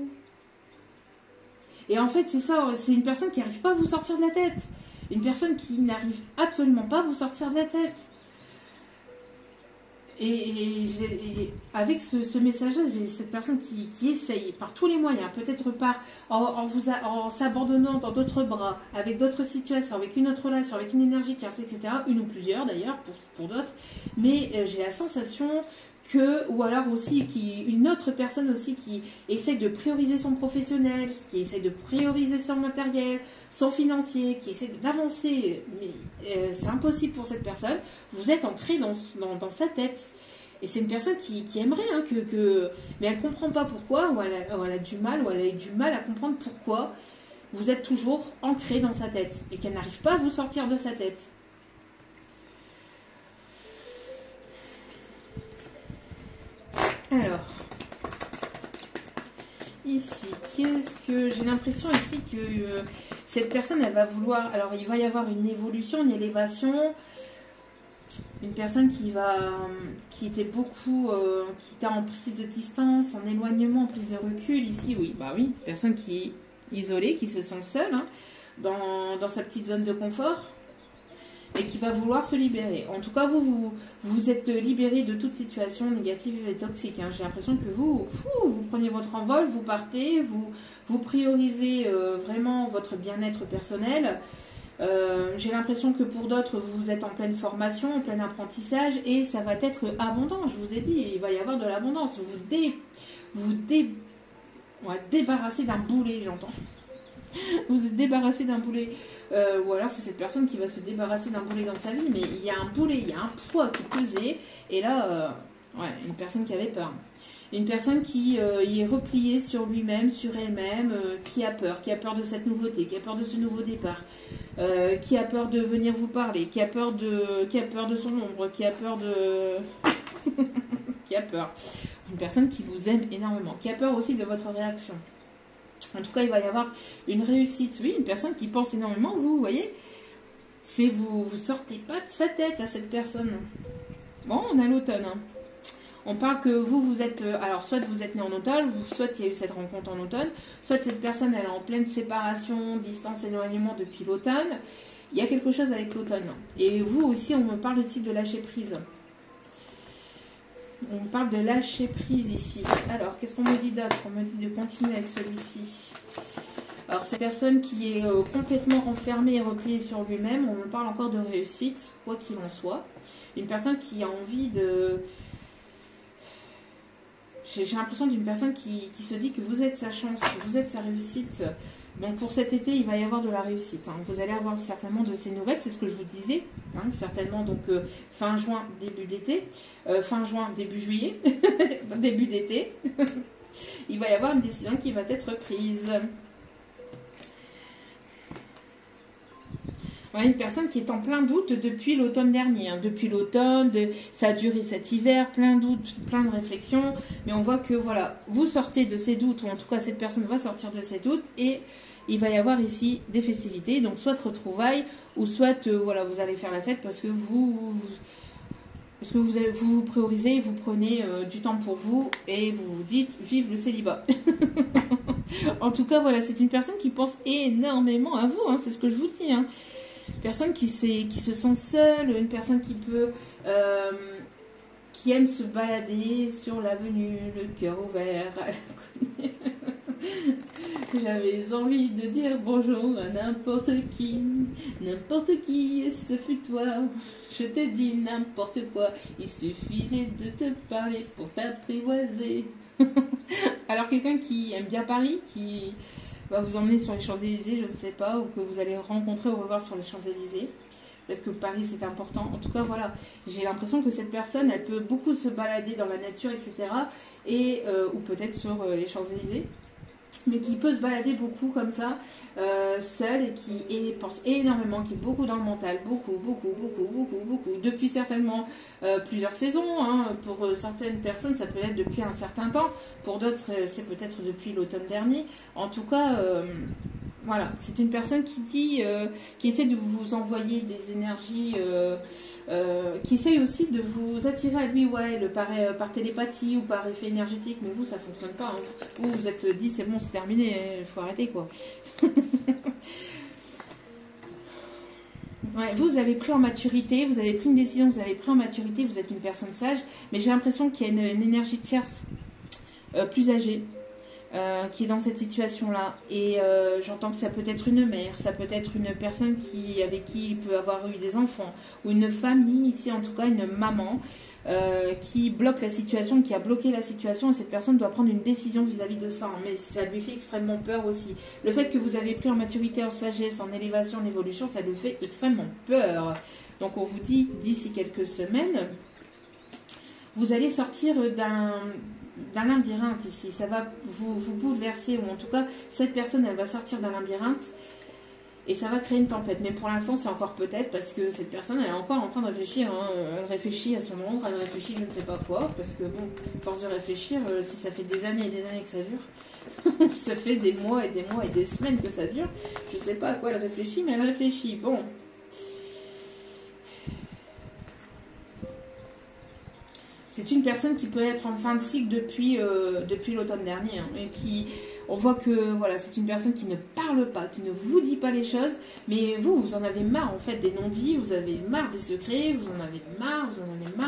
Et en fait, c'est ça, c'est une personne qui n'arrive pas à vous sortir de la tête. Une personne qui n'arrive absolument pas à vous sortir de la tête. Et avec ce message-là, j'ai cette personne qui essaye par tous les moyens, peut-être en s'abandonnant dans d'autres bras, avec d'autres situations, avec une autre relation, avec une énergie tierce, etc. Une ou plusieurs d'ailleurs, pour d'autres. Mais j'ai la sensation ou alors aussi une autre personne aussi qui essaie de prioriser son professionnel, qui essaie de prioriser son matériel, son financier, qui essaie d'avancer, mais c'est impossible pour cette personne. Vous êtes ancré dans sa tête. Et c'est une personne qui aimerait, mais elle ne comprend pas pourquoi, ou elle a du mal à comprendre pourquoi vous êtes toujours ancré dans sa tête et qu'elle n'arrive pas à vous sortir de sa tête. Alors, ici, qu'est-ce que j'ai l'impression ici que cette personne, elle va vouloir... Alors, il va y avoir une évolution, une élévation. Une personne qui était en prise de distance, en éloignement, en prise de recul. Ici, oui, bah oui. Personne qui est isolée, qui se sent seule, dans sa petite zone de confort. Et qui va vouloir se libérer. En tout cas, vous êtes libéré de toute situation négative et toxique. J'ai l'impression que vous prenez votre envol, vous partez, vous priorisez vraiment votre bien-être personnel. J'ai l'impression que pour d'autres, vous êtes en pleine formation, en plein apprentissage, et ça va être abondant. Je vous ai dit, il va y avoir de l'abondance. Vous débarrassez d'un boulet, j'entends. Vous êtes débarrassé d'un boulet. Ou alors c'est cette personne qui va se débarrasser d'un boulet dans sa vie, mais il y a un boulet, il y a un poids qui pesait, et là, une personne qui avait peur. Une personne qui est repliée sur lui-même, sur elle-même, qui a peur de cette nouveauté, qui a peur de ce nouveau départ, qui a peur de venir vous parler, qui a peur de son ombre, qui a peur de... qui a peur. Une personne qui vous aime énormément, qui a peur aussi de votre réaction. En tout cas, il va y avoir une réussite. Oui, une personne qui pense énormément, vous voyez, c'est vous sortez pas de sa tête à cette personne. Bon, on a l'automne. Hein. On parle que vous êtes... alors, soit vous êtes né en automne, soit il y a eu cette rencontre en automne, soit cette personne, elle est en pleine séparation, distance, éloignement depuis l'automne. Il y a quelque chose avec l'automne. Et vous aussi, on me parle aussi de lâcher prise. On parle de lâcher prise ici. Alors, qu'est-ce qu'on me dit d'autre? On me dit de continuer avec celui-ci. Alors, cette personne qui est complètement renfermée et repliée sur lui-même, on me parle encore de réussite, quoi qu'il en soit. Une personne qui a envie de... J'ai l'impression d'une personne qui se dit que vous êtes sa chance, que vous êtes sa réussite. Donc pour cet été, il va y avoir de la réussite. Hein. Vous allez avoir certainement de ces nouvelles, c'est ce que je vous disais. Hein, certainement donc fin juin, début d'été. Fin juin, début juillet, début d'été. Il va y avoir une décision qui va être prise. Une personne qui est en plein doute depuis l'automne dernier. Hein. Depuis l'automne, ça a duré cet hiver, plein de doutes, plein de réflexions. Mais on voit que voilà, vous sortez de ces doutes, ou en tout cas cette personne va sortir de ces doutes. Et il va y avoir ici des festivités. Donc soit de retrouvailles, ou soit voilà, vous allez faire la fête parce que vous vous priorisez, vous prenez du temps pour vous et vous vous dites vive le célibat. En tout cas, voilà, c'est une personne qui pense énormément à vous. Hein, c'est ce que je vous dis. Hein. Personne qui se sent seule, une personne qui aime se balader sur l'avenue, le cœur ouvert. J'avais envie de dire bonjour à n'importe qui, et ce fut toi. Je t'ai dit n'importe quoi, il suffisait de te parler pour t'apprivoiser. Alors quelqu'un qui aime bien Paris, qui va vous emmener sur les Champs-Élysées, je ne sais pas, ou que vous allez rencontrer ou revoir sur les Champs-Élysées. Peut-être que Paris c'est important. En tout cas, voilà, j'ai l'impression que cette personne, elle peut beaucoup se balader dans la nature, etc. Et, ou peut-être sur les Champs-Élysées. Mais qui peut se balader beaucoup comme ça, seule, et qui pense énormément, qui est beaucoup dans le mental, beaucoup, depuis certainement plusieurs saisons, hein. Pour certaines personnes, ça peut être depuis un certain temps, pour d'autres, c'est peut-être depuis l'automne dernier. En tout cas, voilà, c'est une personne qui dit, qui essaie de vous envoyer des énergies, qui essaye aussi de vous attirer à lui, ouais, par télépathie ou par effet énergétique, mais vous, ça fonctionne pas. Hein. Vous vous êtes dit, c'est bon, c'est terminé, il faut arrêter, quoi. Ouais, vous avez pris en maturité, vous avez pris une décision, vous avez pris en maturité, vous êtes une personne sage, mais j'ai l'impression qu'il y a une énergie tierce, plus âgée, qui est dans cette situation-là. Et j'entends que ça peut être une mère, ça peut être une personne avec qui il peut avoir eu des enfants, ou une famille, ici en tout cas une maman, qui bloque la situation, qui a bloqué la situation, et cette personne doit prendre une décision vis-à-vis de ça. Mais ça lui fait extrêmement peur aussi. Le fait que vous avez pris en maturité, en sagesse, en élévation, en évolution, ça lui fait extrêmement peur. Donc on vous dit, d'ici quelques semaines, vous allez sortir d'un labyrinthe ici. Ça va vous bouleverser, ou en tout cas, cette personne, elle va sortir d'un labyrinthe. Et ça va créer une tempête. Mais pour l'instant, c'est encore peut-être parce que cette personne, elle est encore en train de réfléchir. Hein. Elle réfléchit à son ombre, elle réfléchit je ne sais pas quoi. Parce que, bon, force de réfléchir, si ça fait des années et des années que ça dure, ça fait des mois et des semaines que ça dure. Je ne sais pas à quoi elle réfléchit, mais elle réfléchit. Bon. C'est une personne qui peut être en fin de cycle depuis l'automne dernier. Hein, et qui... On voit que voilà, c'est une personne qui ne parle pas, qui ne vous dit pas les choses, mais vous en avez marre en fait des non-dits, vous avez marre des secrets, vous en avez marre,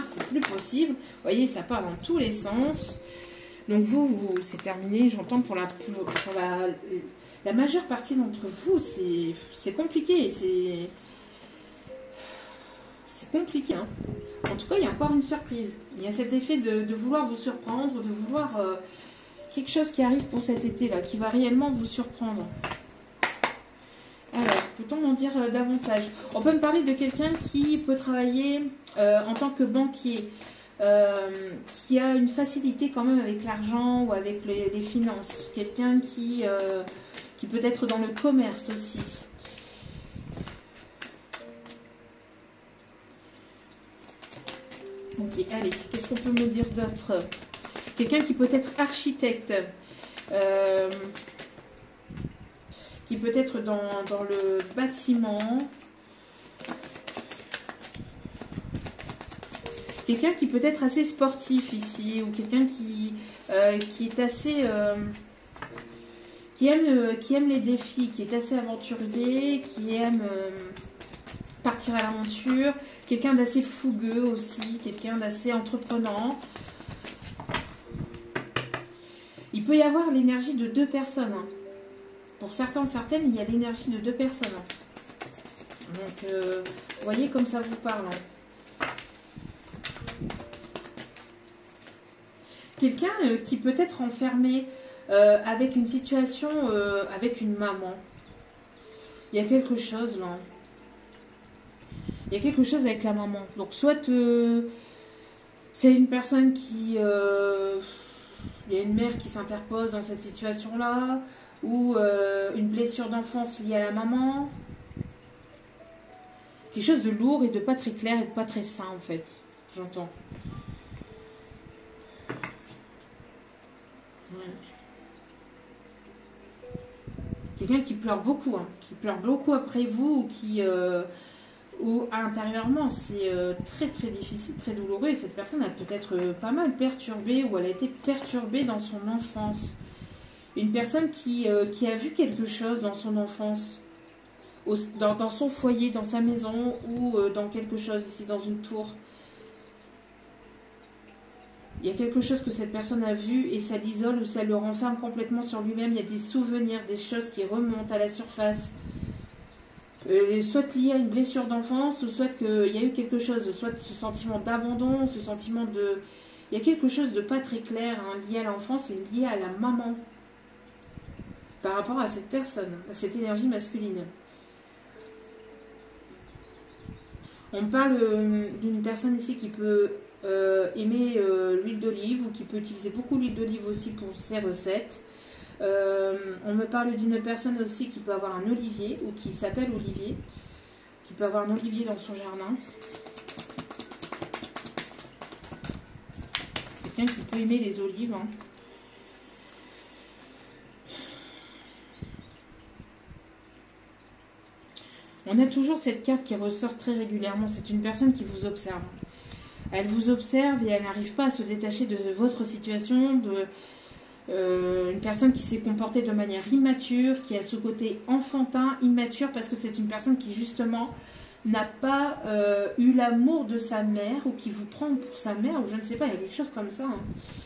c'est plus possible. Vous voyez, ça part dans tous les sens. Donc vous c'est terminé, j'entends pour la majeure partie d'entre vous, c'est compliqué, c'est compliqué. Hein. En tout cas, il y a encore une surprise. Il y a cet effet de vouloir vous surprendre, de vouloir... quelque chose qui arrive pour cet été-là, qui va réellement vous surprendre. Alors, peut-on en dire davantage? On peut me parler de quelqu'un qui peut travailler en tant que banquier. qui a une facilité quand même avec l'argent ou avec les finances. Quelqu'un qui peut être dans le commerce aussi. Ok, allez, qu'est-ce qu'on peut me dire d'autre? Quelqu'un qui peut être architecte, qui peut être dans le bâtiment. Quelqu'un qui peut être assez sportif ici, ou quelqu'un qui est assez... qui aime les défis, qui est assez aventurier, qui aime partir à l'aventure. Quelqu'un d'assez fougueux aussi, quelqu'un d'assez entreprenant. Il peut y avoir l'énergie de 2 personnes. Hein. Pour certains, certaines, il y a l'énergie de 2 personnes. Hein. Donc, vous voyez comme ça vous parle. Hein. Quelqu'un qui peut être enfermé avec une situation, avec une maman. Il y a quelque chose là. Il y a quelque chose avec la maman. Donc, soit c'est une personne qui... il y a une mère qui s'interpose dans cette situation-là, ou une blessure d'enfance liée à la maman. Quelque chose de lourd et de pas très clair et de pas très sain, en fait. J'entends. Ouais. Quelqu'un qui pleure beaucoup, hein, qui pleure beaucoup après vous, ou intérieurement, c'est très très difficile, très douloureux. Et cette personne a peut-être pas mal perturbé, ou elle a été perturbée dans son enfance. Une personne qui a vu quelque chose dans son enfance, dans son foyer, dans sa maison, ou dans quelque chose ici, dans une tour. Il y a quelque chose que cette personne a vu et ça l'isole ou ça le renferme complètement sur lui-même. Il y a des souvenirs, des choses qui remontent à la surface. Soit lié à une blessure d'enfance, ou soit qu'il y a eu quelque chose, soit ce sentiment d'abandon, ce sentiment de... Il y a quelque chose de pas très clair, hein, lié à l'enfance et lié à la maman. Par rapport à cette personne, à cette énergie masculine. On parle d'une personne ici qui peut aimer l'huile d'olive, ou qui peut utiliser beaucoup l'huile d'olive aussi pour ses recettes. On me parle d'une personne aussi qui peut avoir un olivier, ou qui s'appelle Olivier, qui peut avoir un olivier dans son jardin. Quelqu'un qui peut aimer les olives. Hein. On a toujours cette carte qui ressort très régulièrement. C'est une personne qui vous observe. Elle vous observe et elle n'arrive pas à se détacher de votre situation, une personne qui s'est comportée de manière immature, qui a ce côté enfantin, immature, parce que c'est une personne qui justement n'a pas eu l'amour de sa mère, ou qui vous prend pour sa mère, ou je ne sais pas, il y a quelque chose comme ça, hein,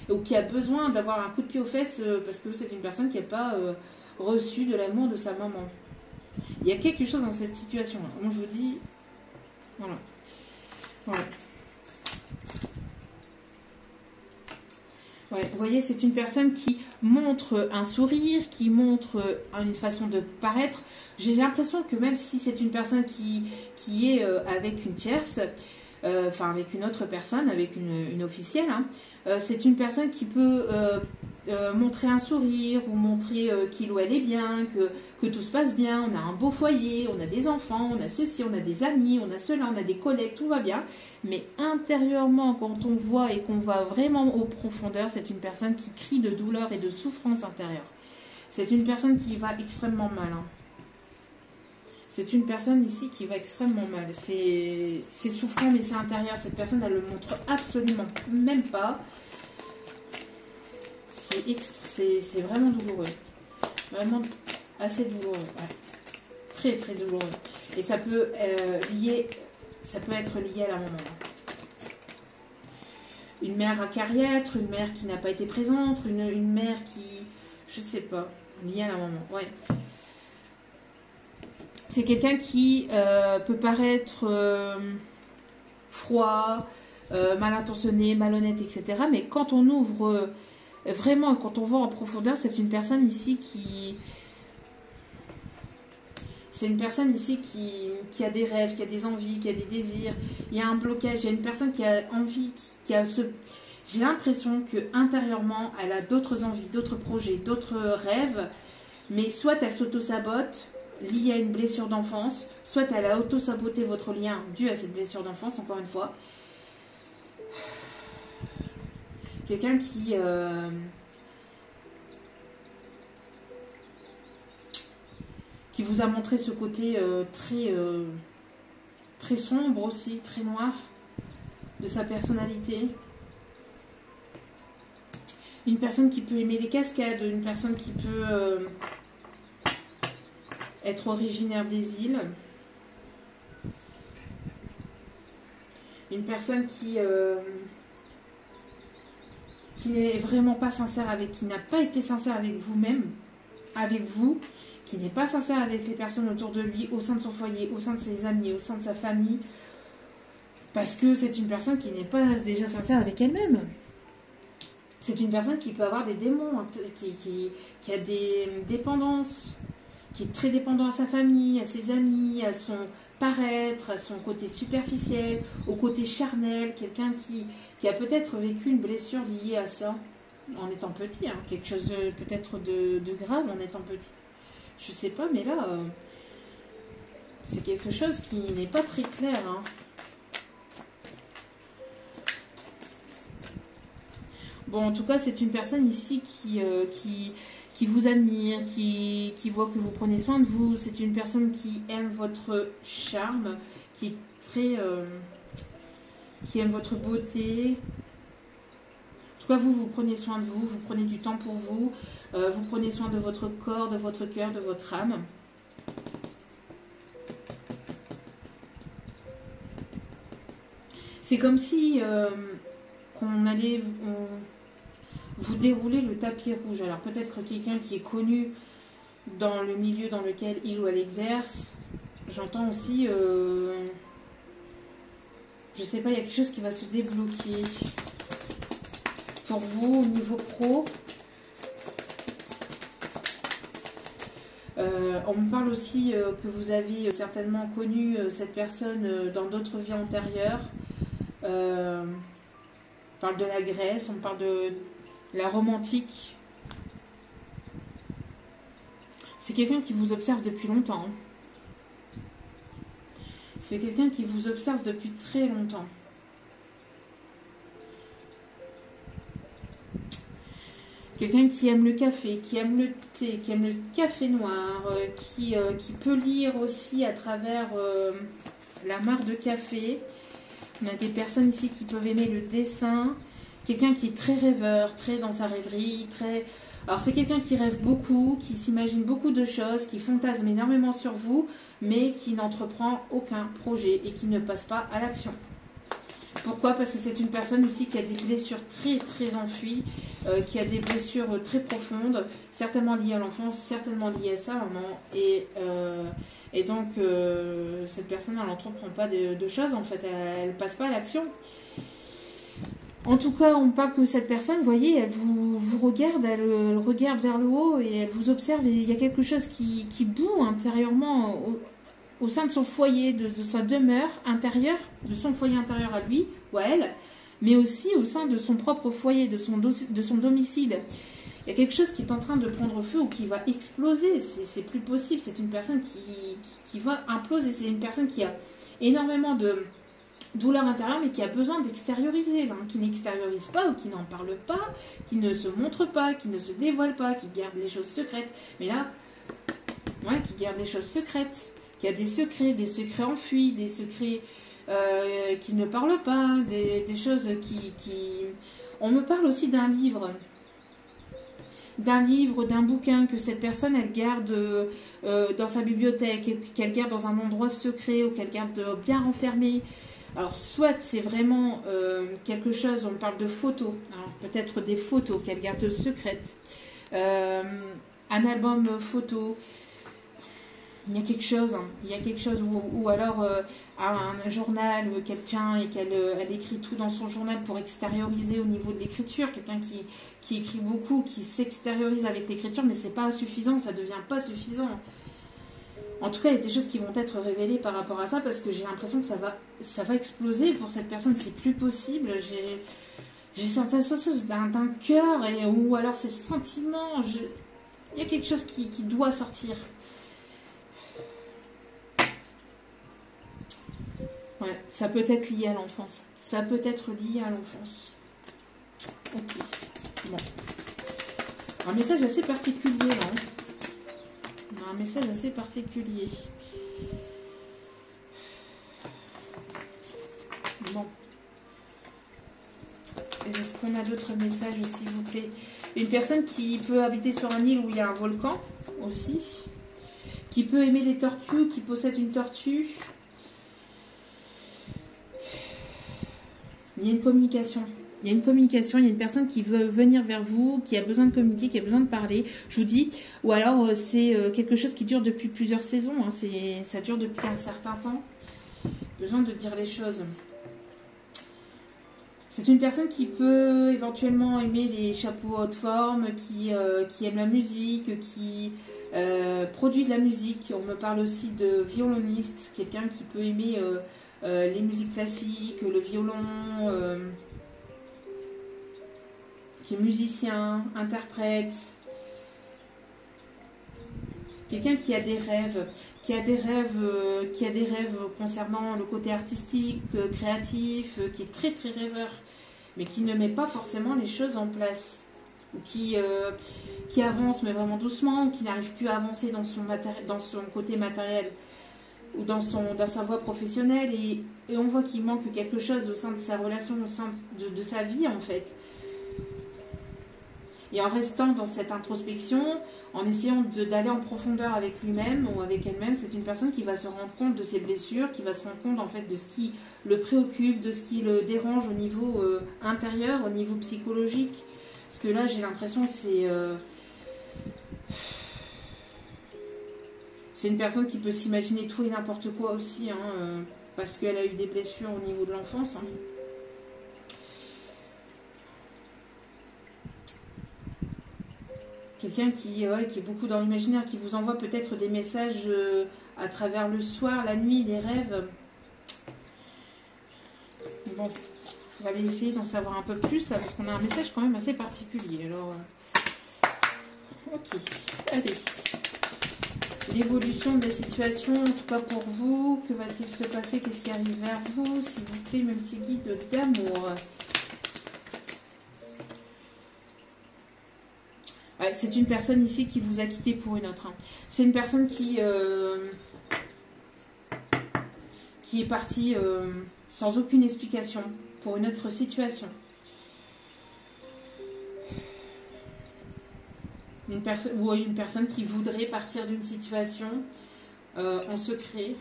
ou qui a besoin d'avoir un coup de pied aux fesses parce que c'est une personne qui n'a pas reçu de l'amour de sa maman. Il y a quelque chose dans cette situation-là. Moi, je vous dis, voilà. Voilà. Ouais, vous voyez, c'est une personne qui montre un sourire, qui montre une façon de paraître. J'ai l'impression que même si c'est une personne qui est avec une tierce, enfin avec une autre personne, avec une officielle, hein, c'est une personne qui peut montrer un sourire, ou montrer qu'il ou elle est bien, que tout se passe bien, on a un beau foyer, on a des enfants, on a ceci, on a des amis, on a cela, on a des collègues, tout va bien. Mais intérieurement, quand on voit et qu'on va vraiment aux profondeurs, c'est une personne qui crie de douleur et de souffrance intérieure. C'est une personne qui va extrêmement mal. Hein. C'est une personne ici qui va extrêmement mal. C'est souffrant, mais c'est intérieur. Cette personne, elle le montre absolument même pas. C'est vraiment douloureux. Vraiment assez douloureux. Ouais. Très, très douloureux. Et ça peut être lié à la maman. Une mère acariâtre, une mère qui n'a pas été présente, une mère qui... Je sais pas. Liée à la maman. Ouais. C'est quelqu'un qui peut paraître froid, mal intentionné, malhonnête, etc. Mais quand on ouvre vraiment, quand on va en profondeur, c'est une personne ici qui... C'est une personne ici qui a des rêves, qui a des envies, qui a des désirs. Il y a un blocage, il y a une personne qui a envie, qui a ce... J'ai l'impression que intérieurement, elle a d'autres envies, d'autres projets, d'autres rêves. Mais soit elle s'auto-sabote, liée à une blessure d'enfance, soit elle a auto-saboté votre lien dû à cette blessure d'enfance, encore une fois. Quelqu'un qui vous a montré ce côté très sombre aussi, très noir de sa personnalité. Une personne qui peut aimer les cascades, une personne qui peut être originaire des îles. Une personne qui n'est vraiment pas sincère qui n'a pas été sincère avec vous-même, avec vous, qui n'est pas sincère avec les personnes autour de lui, au sein de son foyer, au sein de ses amis, au sein de sa famille, parce que c'est une personne qui n'est pas déjà sincère avec elle-même. C'est une personne qui peut avoir des démons, qui a des dépendances, qui est très dépendant à sa famille, à ses amis, à son paraître, à son côté superficiel, au côté charnel, quelqu'un qui a peut-être vécu une blessure liée à ça en étant petit, hein, quelque chose peut-être de grave en étant petit. Je sais pas, mais là, c'est quelque chose qui n'est pas très clair. Hein. Bon, en tout cas, c'est une personne ici qui vous admire, qui voit que vous prenez soin de vous. C'est une personne qui aime votre charme, qui est très... qui aime votre beauté. En tout cas, vous prenez soin de vous, vous prenez du temps pour vous, vous prenez soin de votre corps, de votre cœur, de votre âme. C'est comme si qu'on allait... vous déroulez le tapis rouge. Alors peut-être quelqu'un qui est connu dans le milieu dans lequel il ou elle exerce. J'entends aussi, je sais pas, il y a quelque chose qui va se débloquer pour vous au niveau pro. On me parle aussi que vous avez certainement connu cette personne dans d'autres vies antérieures. On parle de la Grèce, on parle de la romantique. C'est quelqu'un qui vous observe depuis longtemps. C'est quelqu'un qui vous observe depuis très longtemps. Quelqu'un qui aime le café, qui aime le thé, qui aime le café noir, qui peut lire aussi à travers la mare de café. On a des personnes ici qui peuvent aimer le dessin. Quelqu'un qui est très rêveur, très dans sa rêverie, très... Alors c'est quelqu'un qui rêve beaucoup, qui s'imagine beaucoup de choses, qui fantasme énormément sur vous, mais qui n'entreprend aucun projet et qui ne passe pas à l'action. Pourquoi? Parce que c'est une personne ici qui a des blessures très très enfuies, qui a des blessures très profondes, certainement liées à l'enfance, certainement liées à sa maman. Et donc cette personne, elle n'entreprend pas de choses, en fait, elle ne passe pas à l'action. En tout cas, on parle que cette personne, vous voyez, elle vous regarde, elle regarde vers le haut et elle vous observe. Et il y a quelque chose qui bout intérieurement au sein de son foyer, de sa demeure intérieure, de son foyer intérieur à lui ou à elle, mais aussi au sein de son propre foyer, de son domicile. Il y a quelque chose qui est en train de prendre feu ou qui va exploser. C'est plus possible. C'est une personne qui va imploser. C'est une personne qui a énormément de douleur intérieure, mais qui a besoin d'extérioriser, hein, qui n'extériorise pas ou qui n'en parle pas, qui ne se montre pas, qui ne se dévoile pas, qui garde les choses secrètes. Mais là, ouais, qui garde les choses secrètes, qui a des secrets enfuis, des secrets qui ne parlent pas, des choses qui... On me parle aussi d'un livre, d'un bouquin que cette personne, elle garde dans sa bibliothèque, qu'elle garde dans un endroit secret ou qu'elle garde bien renfermé. Alors, soit c'est vraiment quelque chose, on parle de photos, peut-être des photos qu'elle garde secrètes, un album photo, il y a quelque chose, ou alors un journal qu'elle tient et qu'elle écrit tout dans son journal pour extérioriser au niveau de l'écriture, quelqu'un qui écrit beaucoup, qui s'extériorise avec l'écriture, mais c'est pas suffisant, ça devient pas suffisant. En tout cas, il y a des choses qui vont être révélées par rapport à ça, parce que j'ai l'impression que ça va exploser pour cette personne. C'est plus possible. J'ai senti la sensation d'un cœur, ou alors ces sentiments. Il y a quelque chose qui doit sortir. Ouais, ça peut être lié à l'enfance. Ça peut être lié à l'enfance. Ok. Bon. Un message assez particulier, là. Un message assez particulier. Bon. Est-ce qu'on a d'autres messages, s'il vous plaît? Une personne qui peut habiter sur un île où il y a un volcan, aussi. Qui peut aimer les tortues, qui possède une tortue. Il y a une communication. Il y a une communication, il y a une personne qui veut venir vers vous, qui a besoin de communiquer, qui a besoin de parler, je vous dis. Ou alors, c'est quelque chose qui dure depuis plusieurs saisons. Hein, ça dure depuis un certain temps. Besoin de dire les choses. C'est une personne qui peut éventuellement aimer les chapeaux haute forme, qui aime la musique, qui produit de la musique. On me parle aussi de violoniste, quelqu'un qui peut aimer les musiques classiques, le violon, qui est musicien, interprète. Quelqu'un qui a des rêves, qui a des rêves concernant le côté artistique, créatif, qui est très très rêveur, mais qui ne met pas forcément les choses en place, ou qui avance mais vraiment doucement, ou qui n'arrive plus à avancer dans son côté matériel, ou dans sa voie professionnelle, et on voit qu'il manque quelque chose au sein de sa relation, au sein de sa vie en fait. Et en restant dans cette introspection, en essayant d'aller en profondeur avec lui-même ou avec elle-même, c'est une personne qui va se rendre compte de ses blessures, qui va se rendre compte en fait de ce qui le préoccupe, de ce qui le dérange au niveau intérieur, au niveau psychologique. Parce que là, j'ai l'impression que c'est une personne qui peut s'imaginer tout et n'importe quoi aussi, hein, parce qu'elle a eu des blessures au niveau de l'enfance. Hein. Quelqu'un qui est beaucoup dans l'imaginaire, qui vous envoie peut-être des messages à travers le soir, la nuit, les rêves. Bon, on va aller essayer d'en savoir un peu plus, là, parce qu'on a un message quand même assez particulier. Alors, ok, allez. L'évolution de la situation, en tout cas pour vous, que va-t-il se passer? Qu'est-ce qui arrive vers vous? S'il vous plaît, mes petits guides d'amour. C'est une personne ici qui vous a quitté pour une autre. Hein. C'est une personne qui est partie sans aucune explication pour une autre situation. Une personne qui voudrait partir d'une situation en secret.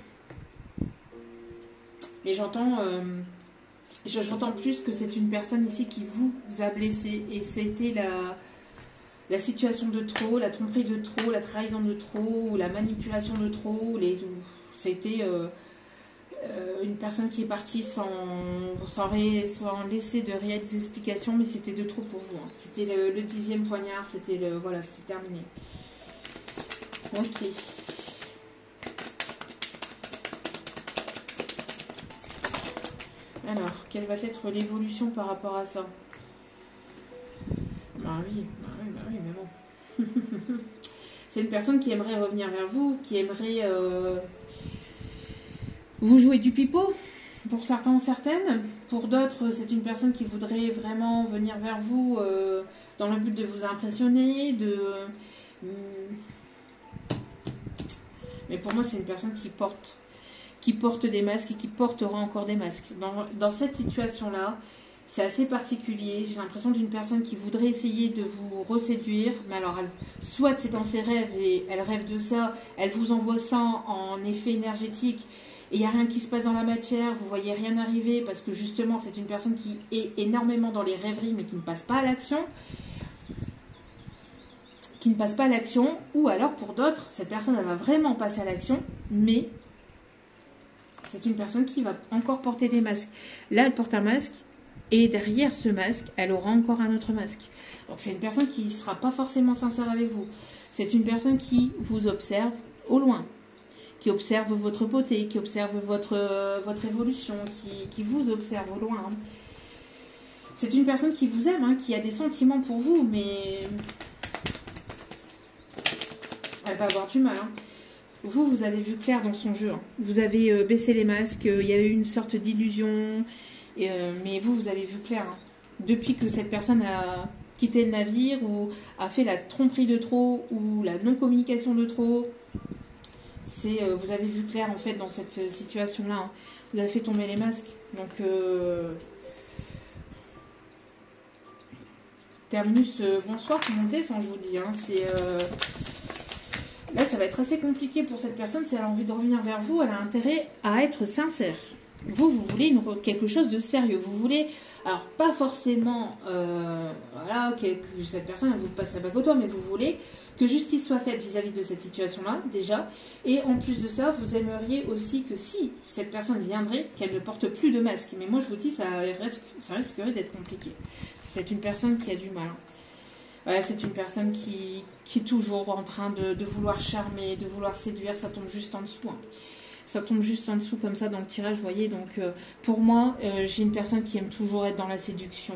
Et j'entends plus que c'est une personne ici qui vous a blessé. Et c'était la situation de trop, la tromperie de trop, la trahison de trop, la manipulation de trop. C'était une personne qui est partie sans laisser de réelles explications, mais c'était de trop pour vous. Hein. C'était le 10e poignard, c'était terminé. Ok. Alors, quelle va être l'évolution par rapport à ça? Bah oui, mais bon. C'est une personne qui aimerait revenir vers vous, qui aimerait vous jouer du pipeau, pour certains, certaines. Pour d'autres, c'est une personne qui voudrait vraiment venir vers vous dans le but de vous impressionner, Mais pour moi, c'est une personne qui porte des masques et qui portera encore des masques. Dans cette situation-là, c'est assez particulier. J'ai l'impression d'une personne qui voudrait essayer de vous reséduire. Mais alors, soit c'est dans ses rêves et elle rêve de ça, elle vous envoie ça en effet énergétique et il n'y a rien qui se passe dans la matière, vous voyez rien arriver parce que justement, c'est une personne qui est énormément dans les rêveries mais qui ne passe pas à l'action. Ou alors pour d'autres, cette personne elle va vraiment passer à l'action, mais c'est une personne qui va encore porter des masques. Là, elle porte un masque. Et derrière ce masque, elle aura encore un autre masque. Donc c'est une personne qui ne sera pas forcément sincère avec vous. C'est une personne qui vous observe au loin, qui observe votre beauté, qui observe votre évolution, qui vous observe au loin. Hein. C'est une personne qui vous aime, hein, qui a des sentiments pour vous, mais elle va avoir du mal. Hein. Vous avez vu clair dans son jeu. Hein. Vous avez baissé les masques, il y a eu une sorte d'illusion, mais vous avez vu clair. Hein. Depuis que cette personne a quitté le navire, ou a fait la tromperie de trop, ou la non-communication de trop, vous avez vu clair en fait dans cette situation-là. Hein. Vous avez fait tomber les masques. Donc, Terminus, bonsoir, comment descend, je vous dis. Hein. Là, ça va être assez compliqué pour cette personne. Si elle a envie de revenir vers vous, elle a intérêt à être sincère. Vous voulez quelque chose de sérieux. Vous voulez, alors pas forcément, voilà, que cette personne elle vous passe la bague au doigt, mais vous voulez que justice soit faite vis-à-vis de cette situation-là, déjà. Et en plus de ça, vous aimeriez aussi que si cette personne viendrait, qu'elle ne porte plus de masque. Mais moi, je vous dis, ça risquerait d'être compliqué. C'est une personne qui a du mal. Hein. Voilà, c'est une personne qui est toujours en train de vouloir charmer, de vouloir séduire. Ça tombe juste en dessous. Hein. Ça tombe juste en dessous comme ça dans le tirage, vous voyez. Donc, pour moi, j'ai une personne qui aime toujours être dans la séduction.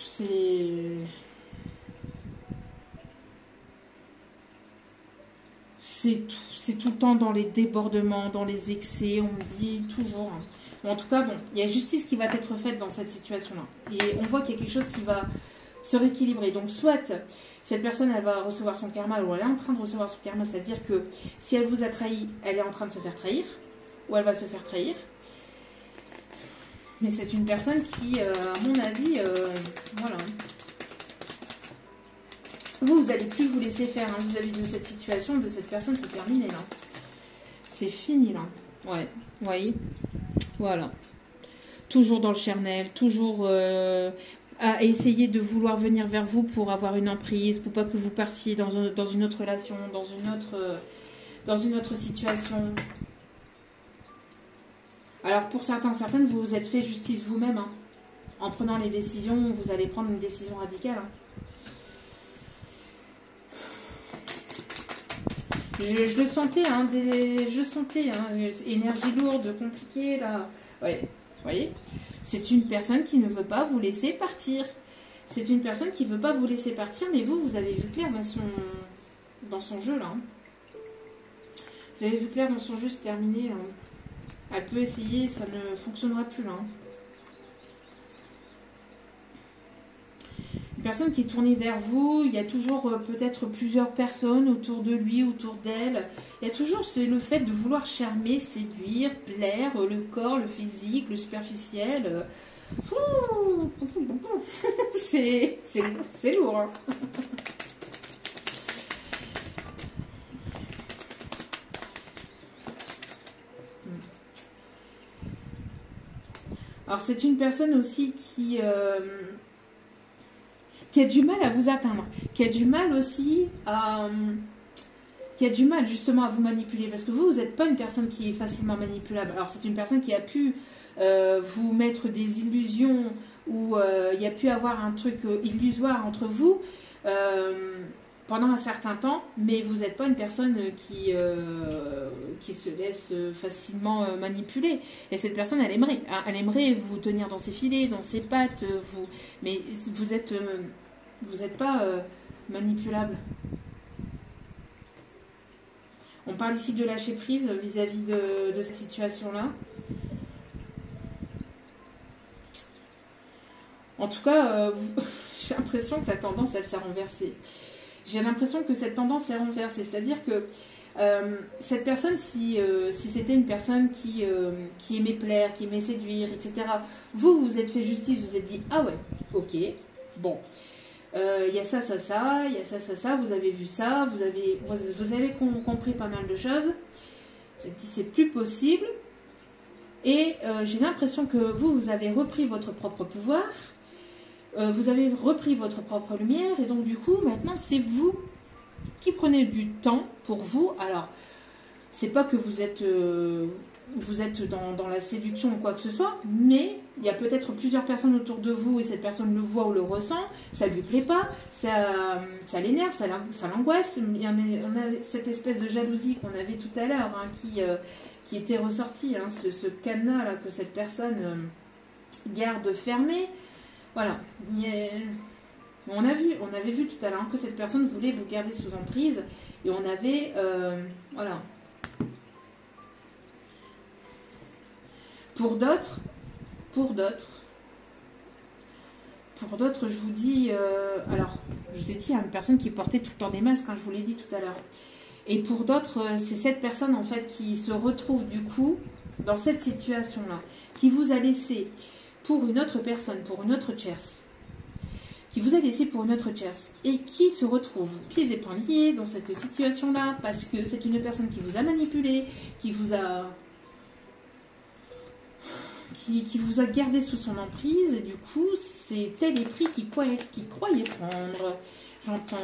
C'est tout le temps dans les débordements, dans les excès, on me dit toujours. Hein. Bon, en tout cas, bon, il y a justice qui va être faite dans cette situation-là. Et on voit qu'il y a quelque chose qui va se rééquilibrer. Donc, soit cette personne, elle va recevoir son karma, ou elle est en train de recevoir son karma, c'est-à-dire que si elle vous a trahi, elle est en train de se faire trahir, ou elle va se faire trahir. Mais c'est une personne qui, à mon avis, voilà. Vous n'allez plus vous laisser faire hein, vis-à-vis de cette situation, de cette personne, c'est terminé là. C'est fini là. Ouais, vous voyez. Voilà. Toujours dans le charnel, toujours à essayer de vouloir venir vers vous pour avoir une emprise, pour pas que vous partiez dans une autre relation, dans une autre situation. Alors pour certaines, vous vous êtes fait justice vous-même. Hein. En prenant les décisions, vous allez prendre une décision radicale. Hein. Je le sentais, hein, énergie lourde, compliquée, là. Ouais, vous voyez, c'est une personne qui ne veut pas vous laisser partir. C'est une personne qui ne veut pas vous laisser partir, mais vous avez vu clair dans son jeu, là. Hein. Vous avez vu clair dans son jeu, c'est terminé. Là. Elle peut essayer, ça ne fonctionnera plus, là. Hein. Personne qui est tournée vers vous, il y a toujours peut-être plusieurs personnes autour de lui, autour d'elle. Il y a toujours le fait de vouloir charmer, séduire, plaire, le corps, le physique, le superficiel. C'est lourd. Hein. Alors c'est une personne aussi qui a du mal à vous atteindre, qui a du mal aussi qui a du mal justement à vous manipuler, parce que vous n'êtes pas une personne qui est facilement manipulable. Alors c'est une personne qui a pu vous mettre des illusions, ou il y a pu avoir un truc illusoire entre vous pendant un certain temps, mais vous n'êtes pas une personne qui se laisse facilement manipuler. Et cette personne, elle aimerait vous tenir dans ses filets, dans ses pattes, mais vous n'êtes pas manipulable. On parle ici de lâcher prise vis-à-vis de cette situation-là. En tout cas, j'ai l'impression que la tendance, elle s'est renversée. J'ai l'impression que cette tendance s'est renversée. C'est-à-dire que cette personne, si c'était une personne qui aimait plaire, qui aimait séduire, etc., vous êtes fait justice, vous êtes dit, ah ouais, ok, bon, il y a ça, ça, ça, il y a ça, ça, ça, vous avez vu ça, vous avez compris pas mal de choses, vous êtes dit, c'est plus possible, et j'ai l'impression que vous avez repris votre propre pouvoir, vous avez repris votre propre lumière, et donc du coup, maintenant, c'est vous qui prenez du temps pour vous. Alors, c'est pas que vous êtes vous êtes dans la séduction ou quoi que ce soit, mais il y a peut-être plusieurs personnes autour de vous et cette personne le voit ou le ressent, ça lui plaît pas, ça l'énerve, ça l'angoisse. On a cette espèce de jalousie qu'on avait tout à l'heure hein, qui était ressortie, hein, ce cadenas là que cette personne garde fermé. Voilà. On avait vu tout à l'heure que cette personne voulait vous garder sous emprise et on avait voilà. Pour d'autres, je vous dis, alors, je vous ai dit, il y a une personne qui portait tout le temps des masques, hein, je vous l'ai dit tout à l'heure. Et pour d'autres, c'est cette personne, en fait, qui se retrouve, du coup, dans cette situation-là, qui vous a laissé pour une autre personne, pour une autre tierce, qui vous a laissé pour une autre tierce, et qui se retrouve pieds et poings liés dans cette situation-là, parce que c'est une personne qui vous a manipulé, qui vous a gardé sous son emprise, et du coup, c'était les prix qu'il croyait prendre. J'entends.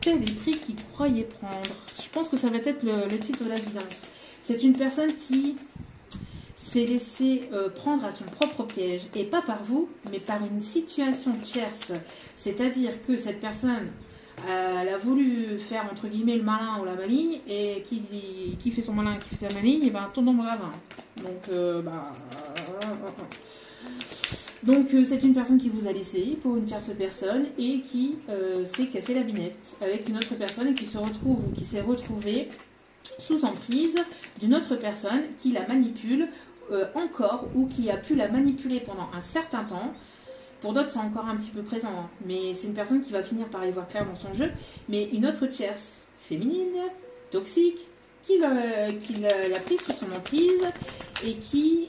Tel les prix qu'il croyait prendre. Je pense que ça va être le titre de la vidance. C'est une personne qui s'est laissée prendre à son propre piège, et pas par vous, mais par une situation tierce. C'est-à-dire que cette personne, elle a voulu faire entre guillemets le malin ou la maligne, et qui fait son malin et qui fait sa maligne, et ben tombe dans le ravin. Donc, c'est une personne qui vous a laissé pour une tierce personne et qui s'est cassé la binette avec une autre personne et qui se retrouve ou qui s'est retrouvée sous emprise d'une autre personne qui la manipule encore ou qui a pu la manipuler pendant un certain temps. Pour d'autres, c'est encore un petit peu présent, hein. Mais c'est une personne qui va finir par y voir clair dans son jeu. Mais une autre tierce féminine, toxique, qui l'a pris sous son emprise et qui,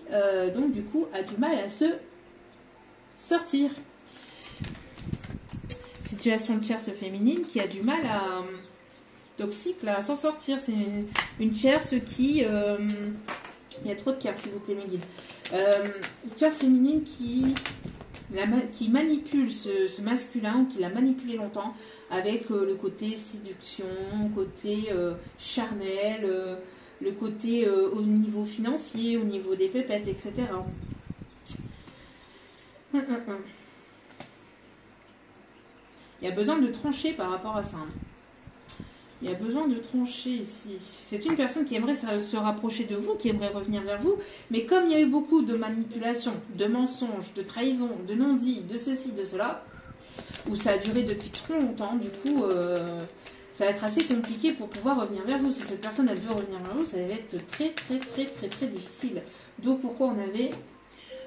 donc, du coup, a du mal à se sortir. Situation de tierce féminine qui a du mal à... toxique, là, à s'en sortir. C'est une tierce qui... il y a trop de cartes, s'il vous plaît, mes guides. Une tierce féminine qui manipule ce masculin, ou qui l'a manipulé longtemps, avec le côté séduction, côté charnel, le côté au niveau financier, au niveau des pépettes, etc. Il y a besoin de trancher par rapport à ça. Il y a besoin de trancher ici. C'est une personne qui aimerait se rapprocher de vous, qui aimerait revenir vers vous. Mais comme il y a eu beaucoup de manipulations, de mensonges, de trahisons, de non-dits, de ceci, de cela, où ça a duré depuis trop longtemps, du coup, ça va être assez compliqué pour pouvoir revenir vers vous. Si cette personne, elle veut revenir vers vous, ça va être très, très, très, très, très difficile. Donc, pourquoi on avait...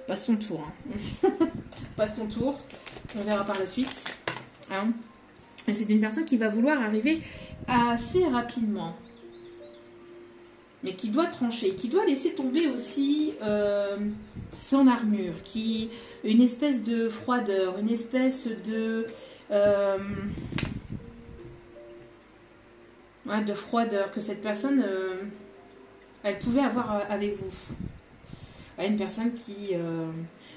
Passe ton tour. Hein. Passe ton tour. On verra par la suite. Hein. Et c'est une personne qui va vouloir arriver assez rapidement. Mais qui doit trancher. Qui doit laisser tomber aussi son armure. Une espèce de froideur. Une espèce de... de froideur que cette personne... elle pouvait avoir avec vous. Une personne qui...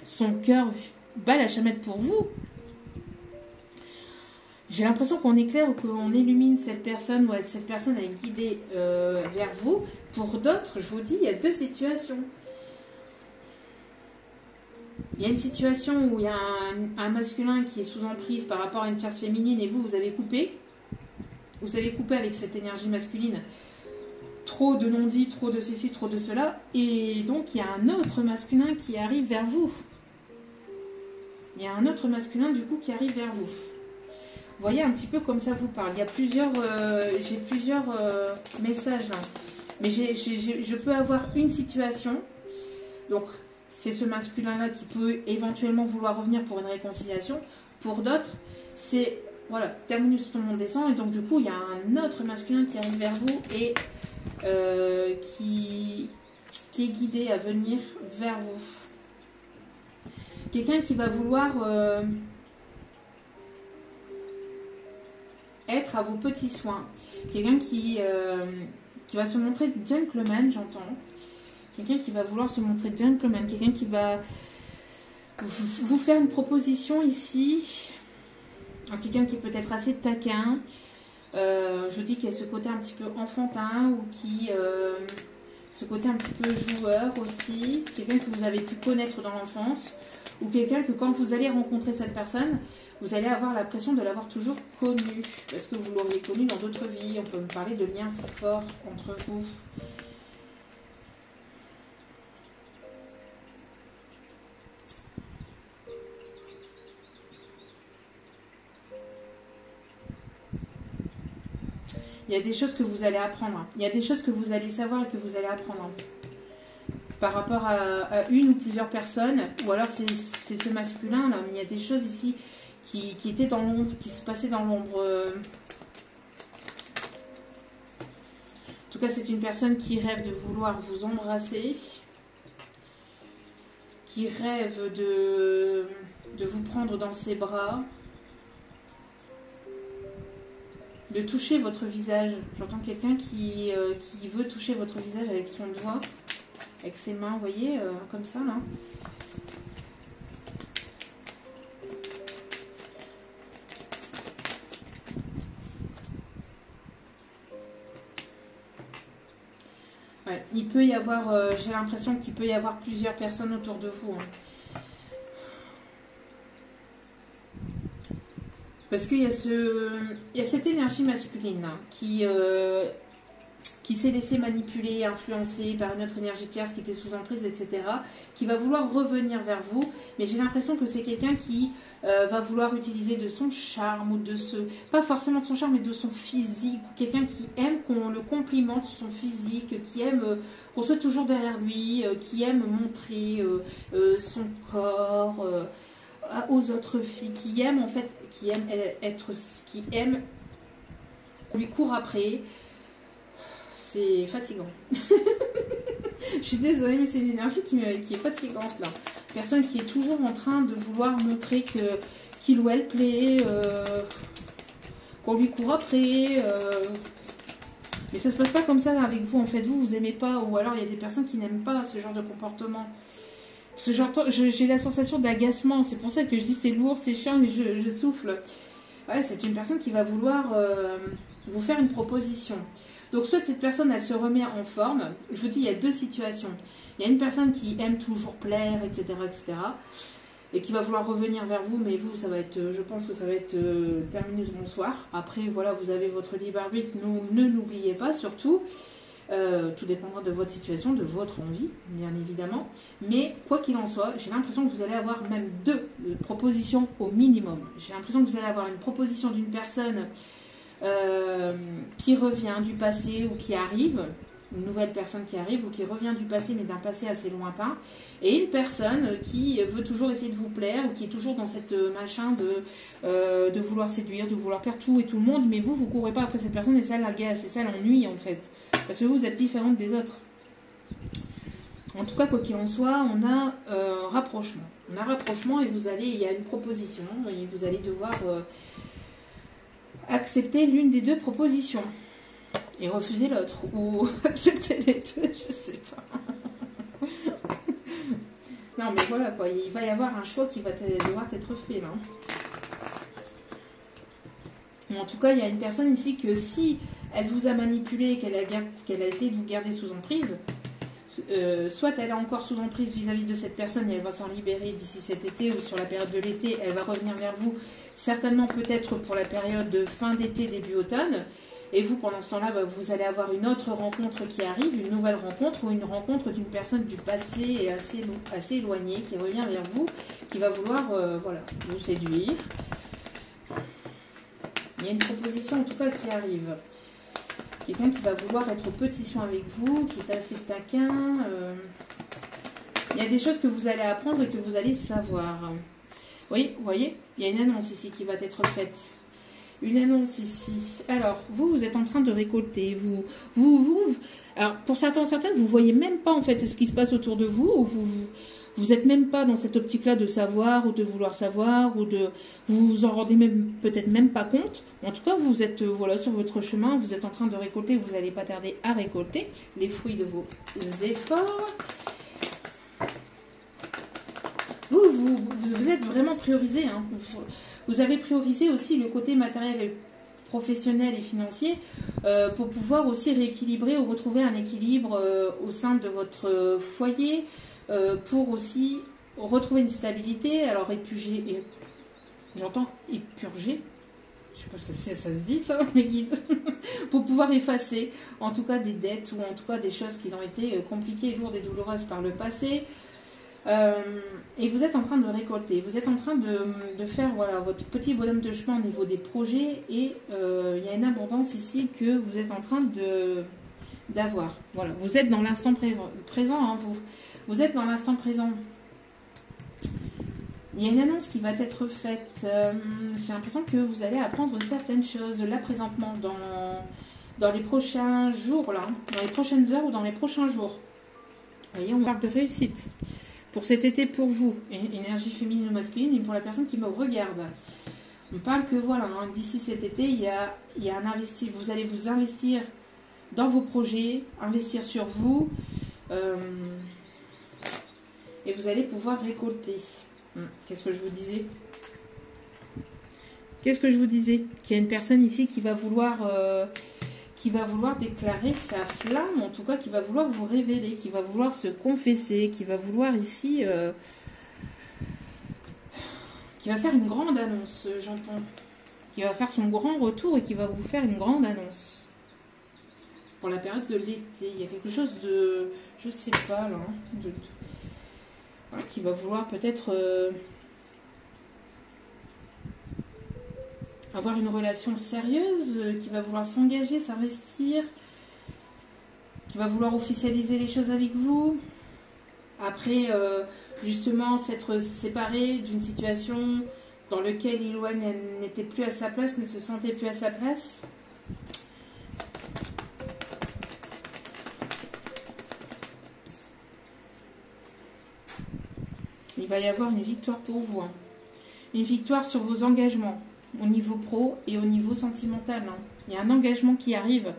son cœur bat la chamette pour vous. J'ai l'impression qu'on éclaire ou qu'on illumine cette personne, ou cette personne est guidée vers vous. Pour d'autres, je vous dis, il y a deux situations. Il y a une situation où il y a un masculin qui est sous emprise par rapport à une tierce féminine, et vous avez coupé. Vous avez coupé avec cette énergie masculine. Trop de non-dits, trop de ceci, trop de cela. Et donc, il y a un autre masculin qui arrive vers vous. Il y a un autre masculin, du coup, qui arrive vers vous. Vous voyez un petit peu comme ça vous parle. Il y a plusieurs... j'ai plusieurs messages là. Mais je peux avoir une situation. Donc, c'est ce masculin-là qui peut éventuellement vouloir revenir pour une réconciliation. Pour d'autres, c'est... Voilà, terminus, tout le monde descend. Et donc, du coup, il y a un autre masculin qui arrive vers vous et qui est guidé à venir vers vous. Quelqu'un qui va vouloir être à vos petits soins. Quelqu'un qui va se montrer gentleman, j'entends. Quelqu'un qui va vouloir se montrer gentleman. Quelqu'un qui va vous faire une proposition ici. Quelqu'un qui est peut-être assez taquin. Je dis qu'il y a ce côté un petit peu enfantin ou qui ce côté un petit peu joueur aussi, quelqu'un que vous avez pu connaître dans l'enfance, ou quelqu'un que quand vous allez rencontrer cette personne, vous allez avoir l'impression de l'avoir toujours connu, parce que vous l'auriez connu dans d'autres vies. On peut me parler de liens forts entre vous. Il y a des choses que vous allez apprendre. Il y a des choses que vous allez savoir et que vous allez apprendre. Par rapport à une ou plusieurs personnes, ou alors c'est ce masculin là, mais il y a des choses ici qui étaient dans l'ombre, qui se passaient dans l'ombre. En tout cas, c'est une personne qui rêve de vouloir vous embrasser, qui rêve de vous prendre dans ses bras, de toucher votre visage. J'entends quelqu'un qui veut toucher votre visage avec son doigt, avec ses mains, vous voyez, comme ça, là. Ouais, il peut y avoir, j'ai l'impression qu'il peut y avoir plusieurs personnes autour de vous. Hein. Parce qu'il y a cette énergie masculine là, qui s'est laissé manipuler, influencer par une autre énergie tierce qui était sous emprise, etc., qui va vouloir revenir vers vous. Mais j'ai l'impression que c'est quelqu'un qui va vouloir utiliser de son charme, ou pas forcément de son charme, mais de son physique, ou quelqu'un qui aime qu'on le complimente sur son physique, qui aime qu'on soit toujours derrière lui, qui aime montrer son corps aux autres filles, qui aime en fait, qui aime qu'on lui court après. C'est fatigant. Je suis désolée, mais c'est une énergie qui est fatigante là. Personne qui est toujours en train de vouloir montrer qu'il ou elle plaît, qu'on lui court après. Mais ça se passe pas comme ça avec vous. En fait, vous aimez pas, ou alors il y a des personnes qui n'aiment pas ce genre de comportement. J'ai la sensation d'agacement. C'est pour ça que je dis c'est lourd, c'est chiant, mais je souffle. Ouais, c'est une personne qui va vouloir vous faire une proposition. Donc soit cette personne, elle se remet en forme. Je vous dis, il y a deux situations. Il y a une personne qui aime toujours plaire, etc., et qui va vouloir revenir vers vous, mais vous, ça va être, je pense que ça va être terminus bonsoir. Après, voilà, vous avez votre libre arbitre. Ne l'oubliez pas, surtout. Tout dépendra de votre situation, de votre envie, bien évidemment. Mais quoi qu'il en soit, j'ai l'impression que vous allez avoir même deux propositions au minimum. J'ai l'impression que vous allez avoir une proposition d'une personne qui revient du passé ou qui arrive, une nouvelle personne qui arrive ou qui revient du passé mais d'un passé assez lointain, et une personne qui veut toujours essayer de vous plaire ou qui est toujours dans cette machin de vouloir séduire, de vouloir plaire tout et tout le monde, mais vous courez pas après cette personne et ça l'agace et ça l'ennuie en fait, parce que vous êtes différente des autres. En tout cas, quoi qu'il en soit, on a rapprochement. On a rapprochement et il y a une proposition et vous allez devoir accepter l'une des deux propositions et refuser l'autre, ou accepter les deux, je sais pas. Non mais voilà quoi, il va y avoir un choix qui va devoir être fait là. En tout cas, il y a une personne ici que si elle vous a manipulé, qu'elle a essayé de vous garder sous emprise, soit elle est encore sous emprise vis-à-vis de cette personne et elle va s'en libérer d'ici cet été ou sur la période de l'été, elle va revenir vers vous, certainement peut-être pour la période de fin d'été, début automne. Et vous, pendant ce temps-là, vous allez avoir une autre rencontre qui arrive, une nouvelle rencontre ou une rencontre d'une personne du passé assez éloignée qui revient vers vous, qui va vouloir voilà, vous séduire. Il y a une proposition en tout cas qui arrive. Quelqu'un qui va vouloir être pétition avec vous, qui est assez taquin. Il y a des choses que vous allez apprendre et que vous allez savoir. Oui, vous voyez, il y a une annonce ici qui va être faite. Une annonce ici. Alors, vous êtes en train de récolter. Alors, pour certaines, vous voyez même pas en fait ce qui se passe autour de vous. Ou vous êtes même pas dans cette optique-là de savoir ou de vouloir savoir ou de vous en rendez même peut-être même pas compte. En tout cas, vous êtes voilà sur votre chemin. Vous êtes en train de récolter. Vous n'allez pas tarder à récolter les fruits de vos efforts. Vous êtes vraiment priorisé. Hein. Vous avez priorisé aussi le côté matériel et professionnel et financier pour pouvoir aussi rééquilibrer ou retrouver un équilibre au sein de votre foyer, pour aussi retrouver une stabilité. Alors épuger, j'entends épurger, je sais pas si ça se dit ça, mes guides, pour pouvoir effacer en tout cas des dettes ou en tout cas des choses qui ont été compliquées, lourdes et douloureuses par le passé. Et vous êtes en train de récolter, vous êtes en train de faire voilà, votre petit bonhomme de chemin au niveau des projets, et il y a une abondance ici que vous êtes en train d'avoir. Voilà, vous êtes dans l'instant présent, hein, vous êtes dans l'instant présent. Il y a une annonce qui va être faite. J'ai l'impression que vous allez apprendre certaines choses là présentement dans les prochains jours, là, dans les prochaines heures ou dans les prochains jours. Vous voyez, on parle de réussite pour cet été pour vous, énergie féminine ou masculine, et pour la personne qui me regarde. On parle que voilà, hein, d'ici cet été, il y a un investissement. Vous allez vous investir dans vos projets, investir sur vous, et vous allez pouvoir récolter. Qu'est-ce que je vous disais? Qu'est-ce que je vous disais? Qu'il y a une personne ici qui va vouloir déclarer sa flamme, en tout cas qui va vouloir vous révéler, qui va vouloir se confesser, qui va vouloir ici, qui va faire une grande annonce, j'entends. Qui va faire son grand retour et qui va vous faire une grande annonce. Pour la période de l'été, il y a quelque chose de, je sais pas là, hein, voilà, qui va vouloir peut-être avoir une relation sérieuse, qui va vouloir s'engager, s'investir, qui va vouloir officialiser les choses avec vous. Après, justement, s'être séparé d'une situation dans laquelle il ou elle n'était plus à sa place, ne se sentait plus à sa place. Il va y avoir une victoire pour vous. Hein. Une victoire sur vos engagements, au niveau pro et au niveau sentimental. Hein. Il y a un engagement qui arrive.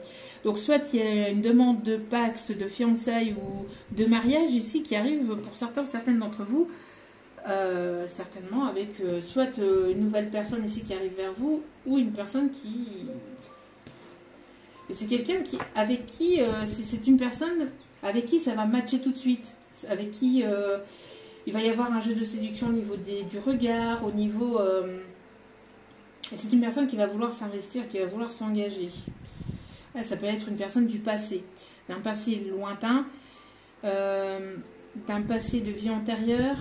Donc, soit il y a une demande de pax, de fiançailles ou de mariage ici qui arrive pour certains ou certaines d'entre vous. Certainement avec soit une nouvelle personne ici qui arrive vers vous, ou une personne qui... C'est quelqu'un avec qui... c'est une personne avec qui ça va matcher tout de suite. Avec qui... il va y avoir un jeu de séduction au niveau du regard, au niveau... c'est une personne qui va vouloir s'investir, qui va vouloir s'engager. Ouais, ça peut être une personne du passé, d'un passé lointain, d'un passé de vie antérieure.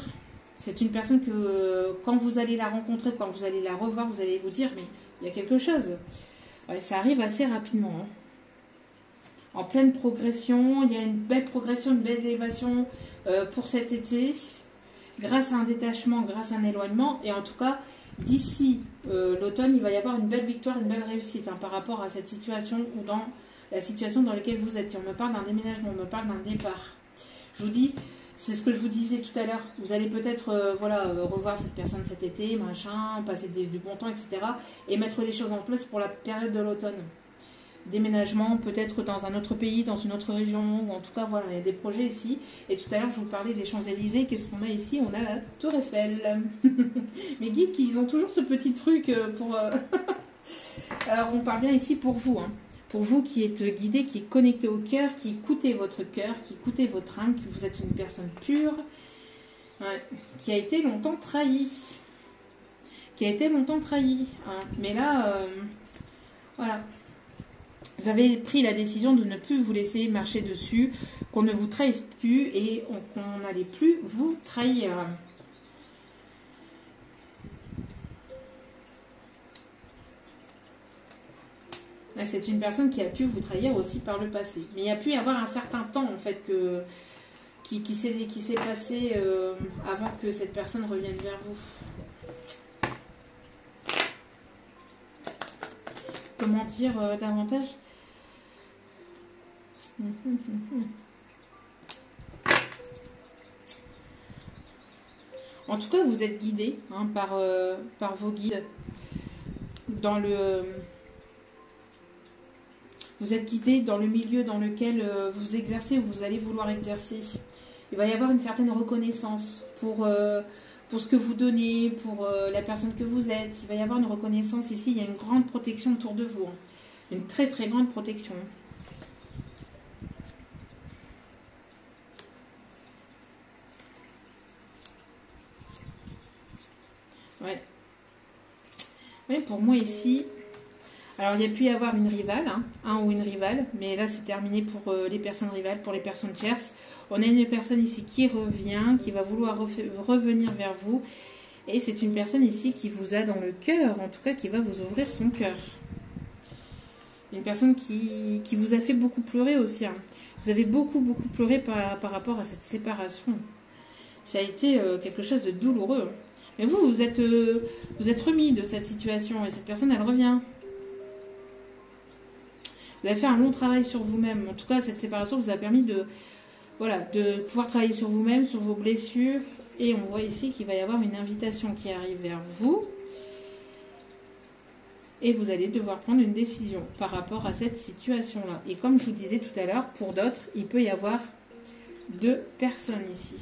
C'est une personne que quand vous allez la rencontrer, quand vous allez la revoir, vous allez vous dire, mais il y a quelque chose. Ouais, ça arrive assez rapidement. Hein. En pleine progression, il y a une belle progression, une belle élévation pour cet été. Grâce à un détachement, grâce à un éloignement, et en tout cas, d'ici l'automne, il va y avoir une belle victoire, une belle réussite hein, par rapport à cette situation ou dans la situation dans laquelle vous êtes. Et on me parle d'un déménagement, on me parle d'un départ. Je vous dis, c'est ce que je vous disais tout à l'heure. Vous allez peut-être revoir cette personne cet été, machin, passer du bon temps, etc. Et mettre les choses en place pour la période de l'automne. Déménagement, peut-être dans un autre pays, dans une autre région, ou en tout cas, voilà, il y a des projets ici. Et tout à l'heure, je vous parlais des Champs-Élysées. Qu'est-ce qu'on a ici? On a la Tour Eiffel. Mes guides, ils ont toujours ce petit truc pour... Alors, on parle bien ici pour vous, hein. Pour vous qui êtes guidé, qui est connecté au cœur, qui écoutez votre cœur, qui écoutez votre âme, que vous êtes une personne pure, ouais, qui a été longtemps trahie. Qui a été longtemps trahie. Hein. Mais là, voilà. Vous avez pris la décision de ne plus vous laisser marcher dessus, qu'on ne vous trahisse plus et qu'on n'allait plus vous trahir. C'est une personne qui a pu vous trahir aussi par le passé. Mais il y a pu y avoir un certain temps en fait qui s'est passé avant que cette personne revienne vers vous. Comment dire davantage? En tout cas, vous êtes guidé hein, par vos guides dans le... Vous êtes guidé dans le milieu dans lequel vous exercez ou vous allez vouloir exercer. Il va y avoir une certaine reconnaissance pour pour ce que vous donnez, pour la personne que vous êtes. Il va y avoir une reconnaissance ici, il y a une grande protection autour de vous. Hein. Une très très grande protection. Ouais. Oui, pour moi ici, alors il y a pu y avoir une rivale, hein, un ou une rivale, mais là c'est terminé pour les personnes rivales, pour les personnes tierces. On a une personne ici qui revient, qui va vouloir revenir vers vous. Et c'est une personne ici qui vous a dans le cœur, en tout cas qui va vous ouvrir son cœur. Une personne qui vous a fait beaucoup pleurer aussi. Hein. Vous avez beaucoup pleuré par rapport à cette séparation. Ça a été quelque chose de douloureux. Mais vous êtes remis de cette situation et cette personne, elle revient. Vous avez fait un long travail sur vous-même. En tout cas, cette séparation vous a permis de pouvoir travailler sur vous-même, sur vos blessures. Et on voit ici qu'il va y avoir une invitation qui arrive vers vous. Et vous allez devoir prendre une décision par rapport à cette situation-là. Et comme je vous disais tout à l'heure, pour d'autres, il peut y avoir 2 personnes ici.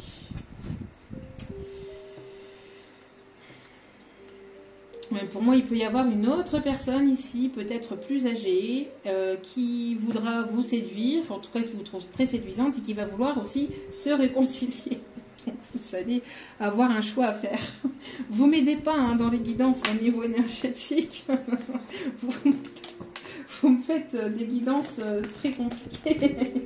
Mais pour moi, il peut y avoir une autre personne ici, peut-être plus âgée, qui voudra vous séduire, en tout cas qui vous trouve très séduisante et qui va vouloir aussi se réconcilier. Donc, vous allez avoir un choix à faire. Vous m'aidez pas hein, dans les guidances au niveau énergétique. Vous me faites des guidances très compliquées.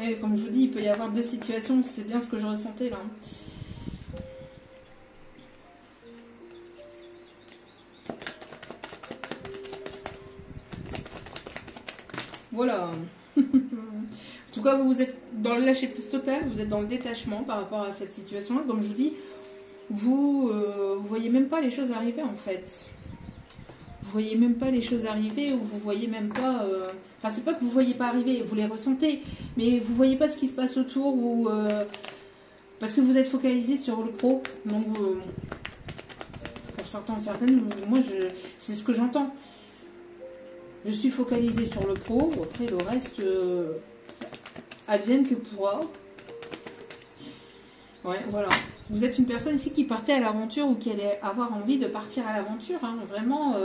Et comme je vous dis, il peut y avoir 2 situations, c'est bien ce que je ressentais là. Voilà. En tout cas, vous êtes dans le lâcher-prise total, vous êtes dans le détachement par rapport à cette situation-là. Comme je vous dis, vous voyez même pas les choses arriver en fait. Vous voyez même pas les choses arriver ou vous voyez même pas... Enfin, c'est pas que vous voyez pas arriver, vous les ressentez, mais vous voyez pas ce qui se passe autour ou... parce que vous êtes focalisé sur le pro. Donc, pour certains et certaines, moi, c'est ce que j'entends. Je suis focalisée sur le pro, après le reste advienne que pourra. Ouais, voilà. Vous êtes une personne ici qui partait à l'aventure ou qui allait avoir envie de partir à l'aventure. Hein. Vraiment,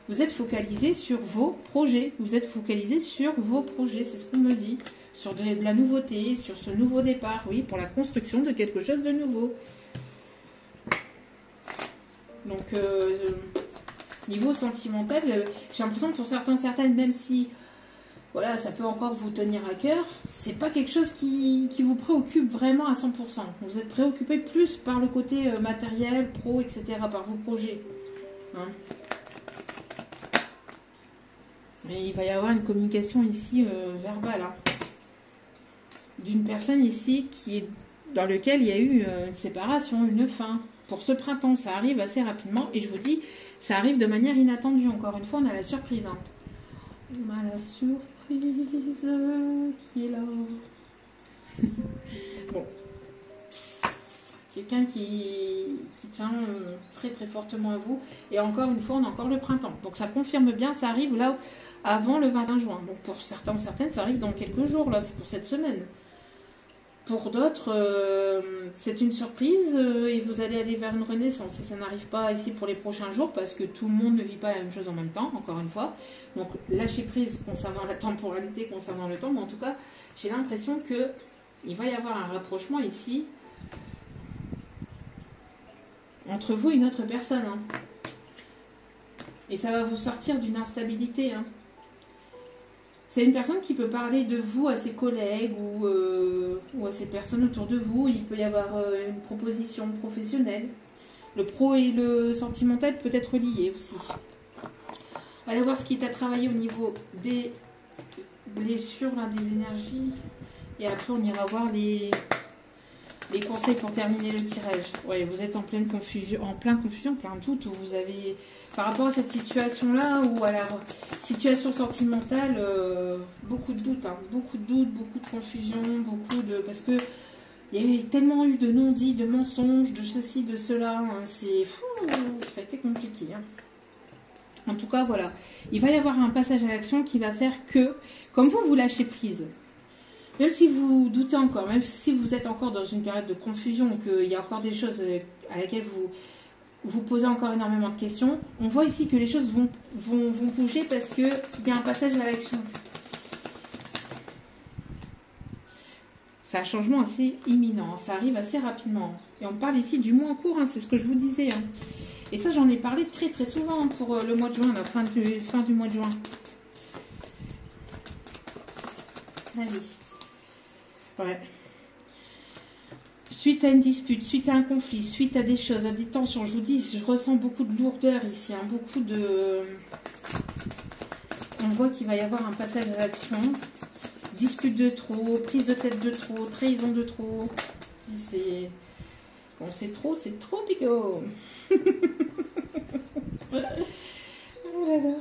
vous êtes focalisé sur vos projets. Vous êtes focalisé sur vos projets, c'est ce qu'on me dit. Sur de la nouveauté, sur ce nouveau départ, oui, pour la construction de quelque chose de nouveau. Donc... niveau sentimental, j'ai l'impression que pour certains, certaines, même si voilà, ça peut encore vous tenir à cœur, c'est pas quelque chose qui vous préoccupe vraiment à 100%. Vous êtes préoccupé plus par le côté matériel, pro, etc., par vos projets. Hein. Mais il va y avoir une communication ici verbale. Hein, d'une personne ici dans lequel il y a eu une séparation, une fin. Pour ce printemps, ça arrive assez rapidement et je vous dis, ça arrive de manière inattendue. Encore une fois, on a la surprise. Hein. On a la surprise qui est là. Bon. Quelqu'un qui tient très très fortement à vous. Et encore une fois, on a encore le printemps. Donc ça confirme bien, ça arrive là avant le 21 juin. Donc pour certains ou certaines, ça arrive dans quelques jours. Là, c'est pour cette semaine. Pour d'autres, c'est une surprise et vous allez aller vers une renaissance. Et ça n'arrive pas ici pour les prochains jours parce que tout le monde ne vit pas la même chose en même temps, encore une fois. Donc lâcher prise concernant la temporalité, concernant le temps. Mais en tout cas, j'ai l'impression qu'il va y avoir un rapprochement ici entre vous et une autre personne. Hein. Et ça va vous sortir d'une instabilité. Hein. C'est une personne qui peut parler de vous à ses collègues ou à ses personnes autour de vous. Il peut y avoir une proposition professionnelle. Le pro et le sentimental peut être liés aussi. Allez voir ce qui t'a travaillé au niveau des blessures, là, des énergies. Et après, on ira voir les conseils pour terminer le tirage. Oui, vous êtes en pleine confusion, plein doute, où vous avez, par rapport à cette situation-là, ou à la situation sentimentale, beaucoup de doutes, hein, beaucoup de confusion, parce que il y a tellement eu de non-dits, de mensonges, de ceci, de cela, hein, c'est fou, ça a été compliqué. Hein. En tout cas, voilà, il va y avoir un passage à l'action qui va faire que, comme vous lâchez prise, Même si vous doutez encore, même si vous êtes encore dans une période de confusion, qu'il y a encore des choses à laquelle vous posez encore énormément de questions, on voit ici que les choses vont bouger parce qu'il y a un passage à l'action. C'est un changement assez imminent, ça arrive assez rapidement. Et on parle ici du mois en cours, hein, c'est ce que je vous disais. Hein. Et ça, j'en ai parlé très très souvent pour le mois de juin, la fin du mois de juin. Allez. Ouais. Suite à une dispute, suite à un conflit, suite à des choses, à des tensions, je vous dis, je ressens beaucoup de lourdeur ici, hein, beaucoup de... On voit qu'il va y avoir un passage à l'action. Dispute de trop, prise de tête de trop, trahison de trop. C'est... Quand c'est trop pico. Oh là là.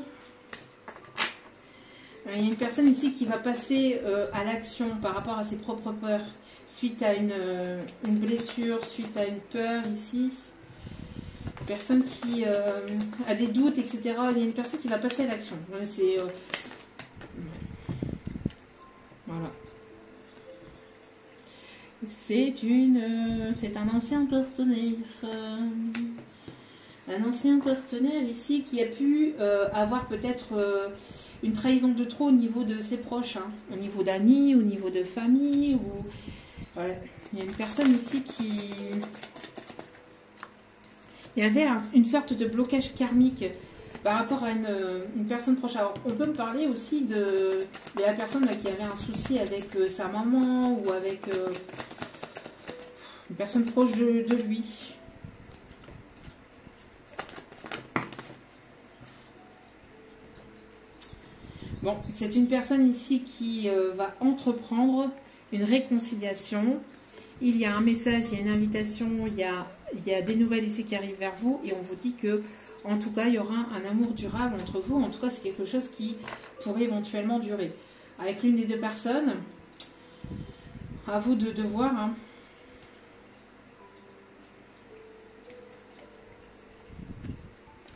Il y a une personne ici qui va passer à l'action par rapport à ses propres peurs, suite à une blessure, suite à une peur ici. Une personne qui a des doutes, etc. Il y a une personne qui va passer à l'action. C'est... Voilà. C'est un ancien partenaire. Un ancien partenaire ici qui a pu avoir peut-être une trahison de trop au niveau de ses proches, hein, au niveau d'amis, au niveau de famille. Ou... Ouais. Il y a une personne ici qui... Il y avait une sorte de blocage karmique par rapport à une personne proche. Alors, on peut me parler aussi de la personne là, qui avait un souci avec sa maman ou avec une personne proche de lui. Bon, c'est une personne ici qui va entreprendre une réconciliation. Il y a un message, il y a une invitation, il y a des nouvelles ici qui arrivent vers vous et on vous dit que en tout cas, il y aura un amour durable entre vous. En tout cas, c'est quelque chose qui pourrait éventuellement durer. Avec l'une des deux personnes, à vous de voir. Hein.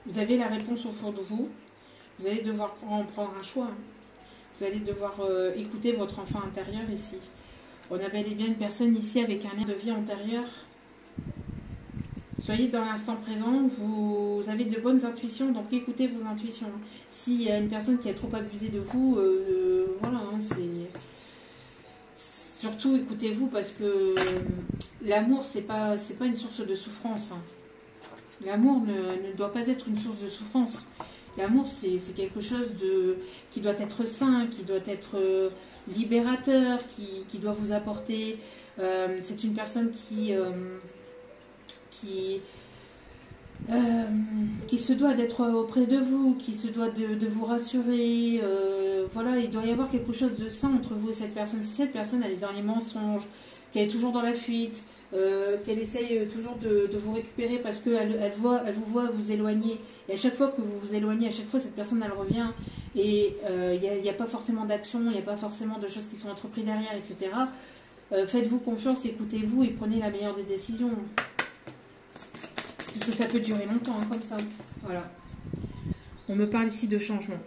Vous avez la réponse au fond de vous. Vous allez devoir en prendre un choix. Hein. Vous allez devoir écouter votre enfant intérieur ici. On a bel et bien une personne ici avec un air de vie antérieure. Soyez dans l'instant présent, vous avez de bonnes intuitions, donc écoutez vos intuitions. S'il y a une personne qui a trop abusé de vous, voilà, hein, c'est... Surtout écoutez-vous parce que l'amour, c'est pas une source de souffrance. Hein. L'amour ne doit pas être une source de souffrance. L'amour, c'est quelque chose qui doit être sain, qui doit être libérateur, qui doit vous apporter... c'est une personne qui se doit d'être auprès de vous, qui se doit de vous rassurer. Voilà, il doit y avoir quelque chose de sain entre vous et cette personne. Si cette personne elle est dans les mensonges, qu'elle est toujours dans la fuite, qu'elle essaye toujours de vous récupérer parce qu'elle vous voit vous éloigner, et à chaque fois que vous vous éloignez, à chaque fois cette personne elle revient, et il n'y a pas forcément d'action, il n'y a pas forcément de choses qui sont entreprises derrière, etc. Faites-vous confiance, écoutez-vous et prenez la meilleure des décisions. Parce que ça peut durer longtemps, hein, comme ça. Voilà. On me parle ici de changement.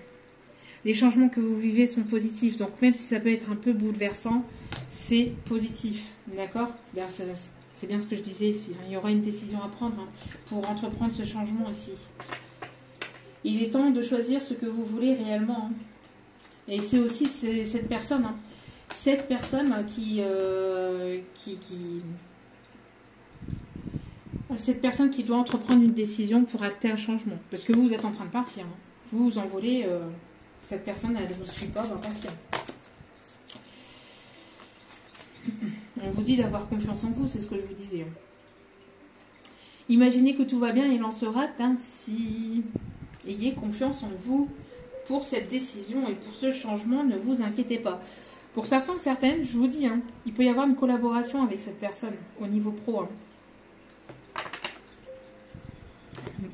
Les changements que vous vivez sont positifs. Donc, même si ça peut être un peu bouleversant, c'est positif. D'accord? C'est bien ce que je disais ici. Hein. Il y aura une décision à prendre hein, pour entreprendre ce changement ici. Il est temps de choisir ce que vous voulez réellement. Hein. Et c'est aussi cette personne. Hein. Cette personne cette personne qui doit entreprendre une décision pour acter un changement. Parce que vous êtes en train de partir. Hein. Vous vous envolez. Cette personne, elle ne vous suit pas, va partir. On vous dit d'avoir confiance en vous, c'est ce que je vous disais. Hein. Imaginez que tout va bien et l'en sera ainsi. Ayez confiance en vous pour cette décision et pour ce changement, ne vous inquiétez pas. Pour certains, certaines, je vous dis, hein, il peut y avoir une collaboration avec cette personne au niveau pro. Hein.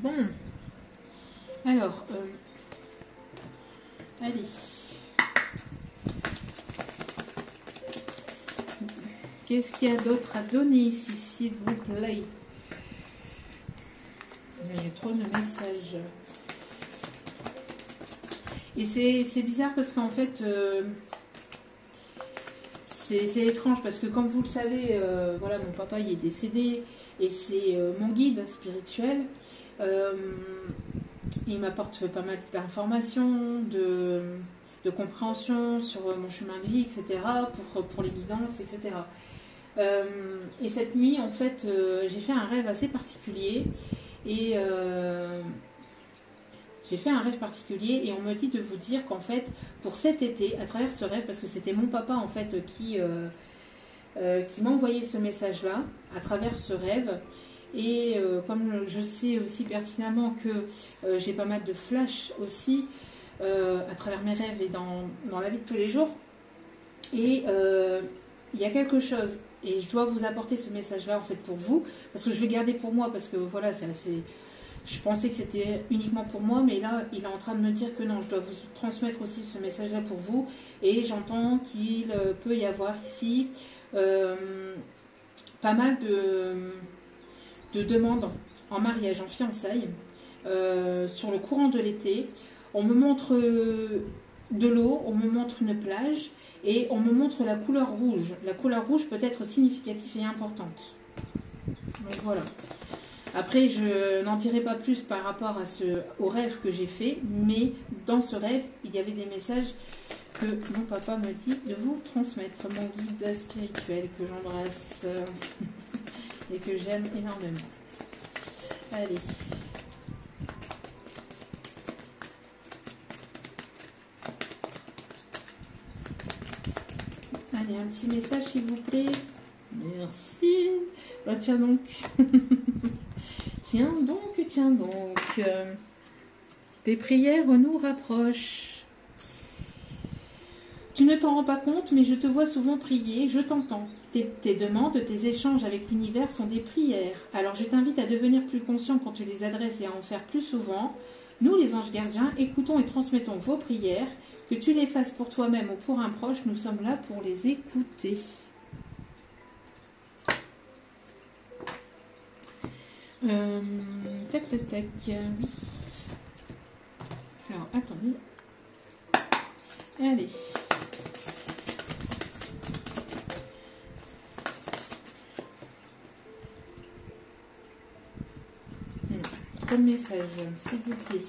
Bon, alors, allez. Qu'est-ce qu'il y a d'autre à donner ici, s'il vous plaît? Il y a trop de messages. Et c'est bizarre parce qu'en fait, c'est étrange parce que comme vous le savez, voilà, mon papa il est décédé et c'est mon guide spirituel. Il m'apporte pas mal d'informations, de compréhension sur mon chemin de vie, etc., pour les guidances, etc. Et cette nuit, en fait, j'ai fait un rêve assez particulier. Et j'ai fait un rêve particulier et on me dit de vous dire qu'en fait, pour cet été, à travers ce rêve, parce que c'était mon papa en fait qui m'a envoyé ce message-là, à travers ce rêve. Et comme je sais aussi pertinemment que j'ai pas mal de flash aussi, à travers mes rêves et dans la vie de tous les jours. Et il y a quelque chose, et je dois vous apporter ce message-là en fait pour vous, parce que je vais garder pour moi, parce que voilà, c'est assez... Je pensais que c'était uniquement pour moi, mais là, il est en train de me dire que non, je dois vous transmettre aussi ce message-là pour vous. Et j'entends qu'il peut y avoir ici pas mal de demandes en mariage, en fiançailles, sur le courant de l'été. On me montre de l'eau, on me montre une plage et on me montre la couleur rouge. La couleur rouge peut être significative et importante. Donc voilà. Après, je n'en dirai pas plus par rapport au rêve que j'ai fait, mais dans ce rêve, il y avait des messages que mon papa me dit de vous transmettre, mon guide spirituel que j'embrasse et que j'aime énormément. Allez. Allez, un petit message s'il vous plaît. Merci. Bah, tiens donc. Tiens donc, tiens donc. Tes prières nous rapprochent. Tu ne t'en rends pas compte, mais je te vois souvent prier, je t'entends. Tes demandes, tes échanges avec l'univers sont des prières. Alors je t'invite à devenir plus conscient quand tu les adresses et à en faire plus souvent. Nous, les anges gardiens, écoutons et transmettons vos prières. Que tu les fasses pour toi-même ou pour un proche, nous sommes là pour les écouter. Tac, tac, tac. Oui. Alors, attendez. Allez. Quel message, s'il vous plaît.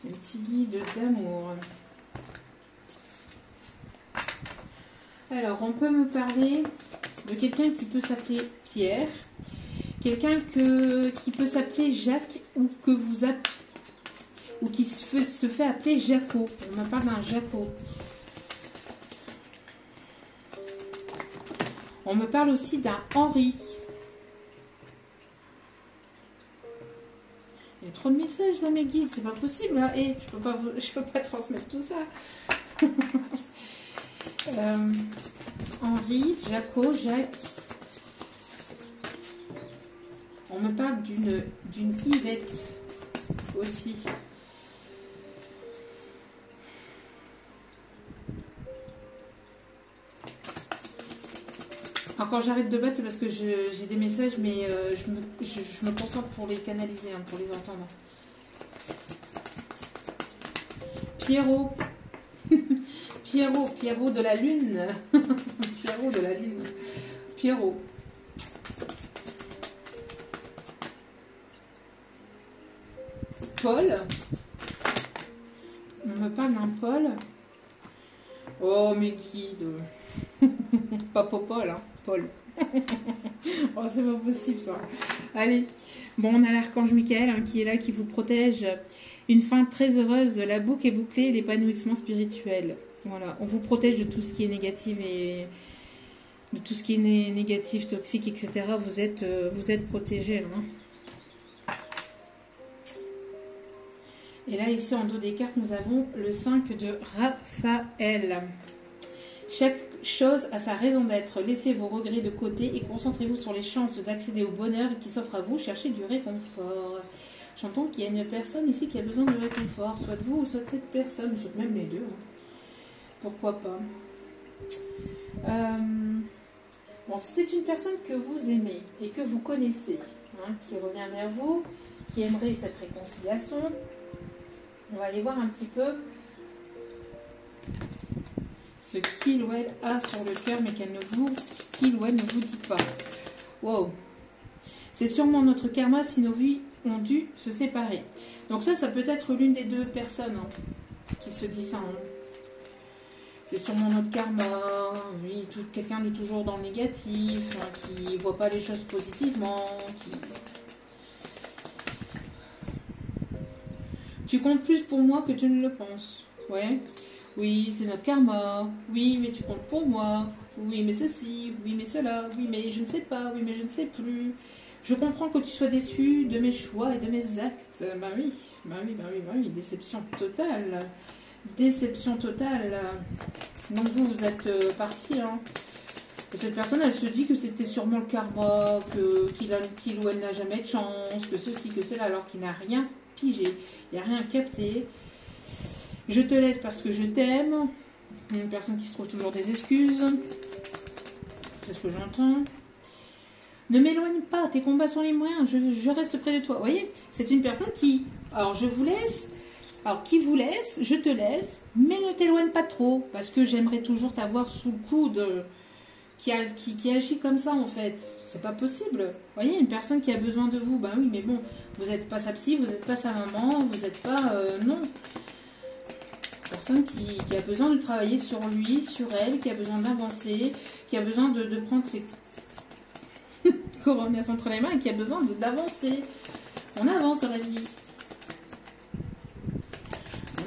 Un petit guide d'amour. Alors, on peut me parler de quelqu'un qui peut s'appeler Pierre. Quelqu'un qui peut s'appeler Jacques ou qui se fait appeler Jaco. On me parle d'un Jaco. On me parle aussi d'un Henri. Il y a trop de messages dans mes guides, c'est pas possible. Hein. Et je peux pas transmettre tout ça. Henri, Jaco, Jacques. On me parle d'une Yvette aussi. Alors quand j'arrête de battre, c'est parce que j'ai des messages, mais je me concentre pour les canaliser, hein, pour les entendre. Pierrot. Pierrot de la Lune. Pierrot de la Lune. Pierrot. Paul. On me parle d'un Paul. Oh, mes guides. Pas Paul, hein. Paul. Oh, c'est pas possible, ça. Allez. Bon, on a l'archange Michael hein, qui est là, qui vous protège. Une fin très heureuse. La boucle est bouclée, l'épanouissement spirituel. Voilà. On vous protège de tout ce qui est négatif et de tout ce qui est négatif, toxique, etc. Vous êtes protégés. Hein. Et là, ici, en dos des cartes, nous avons le 5 de Raphaël. Chaque chose a sa raison d'être. Laissez vos regrets de côté et concentrez-vous sur les chances d'accéder au bonheur qui s'offre à vous. Cherchez du réconfort. J'entends qu'il y a une personne ici qui a besoin de réconfort. Soit de vous ou soit de cette personne. Soit même les deux. Hein. Pourquoi pas. Bon, si c'est une personne que vous aimez et que vous connaissez, hein, qui revient vers vous, qui aimerait cette réconciliation, on va aller voir un petit peu ce qu'il ou elle a sur le cœur, mais qu'il ou elle ne vous dit pas. Wow. C'est sûrement notre karma si nos vies ont dû se séparer. Donc ça peut être l'une des deux personnes qui se dit ça. C'est sûrement notre karma. Oui, quelqu'un de toujours dans le négatif, qui ne voit pas les choses positivement. Tu comptes plus pour moi que tu ne le penses. Ouais. Oui, c'est notre karma. Oui, mais tu comptes pour moi. Oui, mais ceci. Oui, mais cela. Oui, mais je ne sais pas. Oui, mais je ne sais plus. Je comprends que tu sois déçu de mes choix et de mes actes. Bah oui. Déception totale. Déception totale. Donc vous êtes parti. Cette personne, elle se dit que c'était sûrement le karma, qu'il ou elle n'a jamais de chance, que ceci, que cela, alors qu'il n'a rien pigé. Il n'y a rien capté. Je te laisse parce que je t'aime. Une personne qui se trouve toujours des excuses. C'est ce que j'entends. Ne m'éloigne pas, tes combats sont les moyens, je reste près de toi. Vous voyez, c'est une personne qui, alors je vous laisse, alors qui vous laisse, je te laisse, mais ne t'éloigne pas trop, parce que j'aimerais toujours t'avoir sous le coude, qui agit comme ça en fait. C'est pas possible. Vous voyez, une personne qui a besoin de vous, ben oui, mais bon, vous n'êtes pas sa psy, vous n'êtes pas sa maman, vous n'êtes pas, non. Personne qui a besoin de travailler sur lui, sur elle, qui a besoin d'avancer, qui a besoin de prendre ses couronnes entre les mains et qui a besoin d'avancer. On avance dans la vie.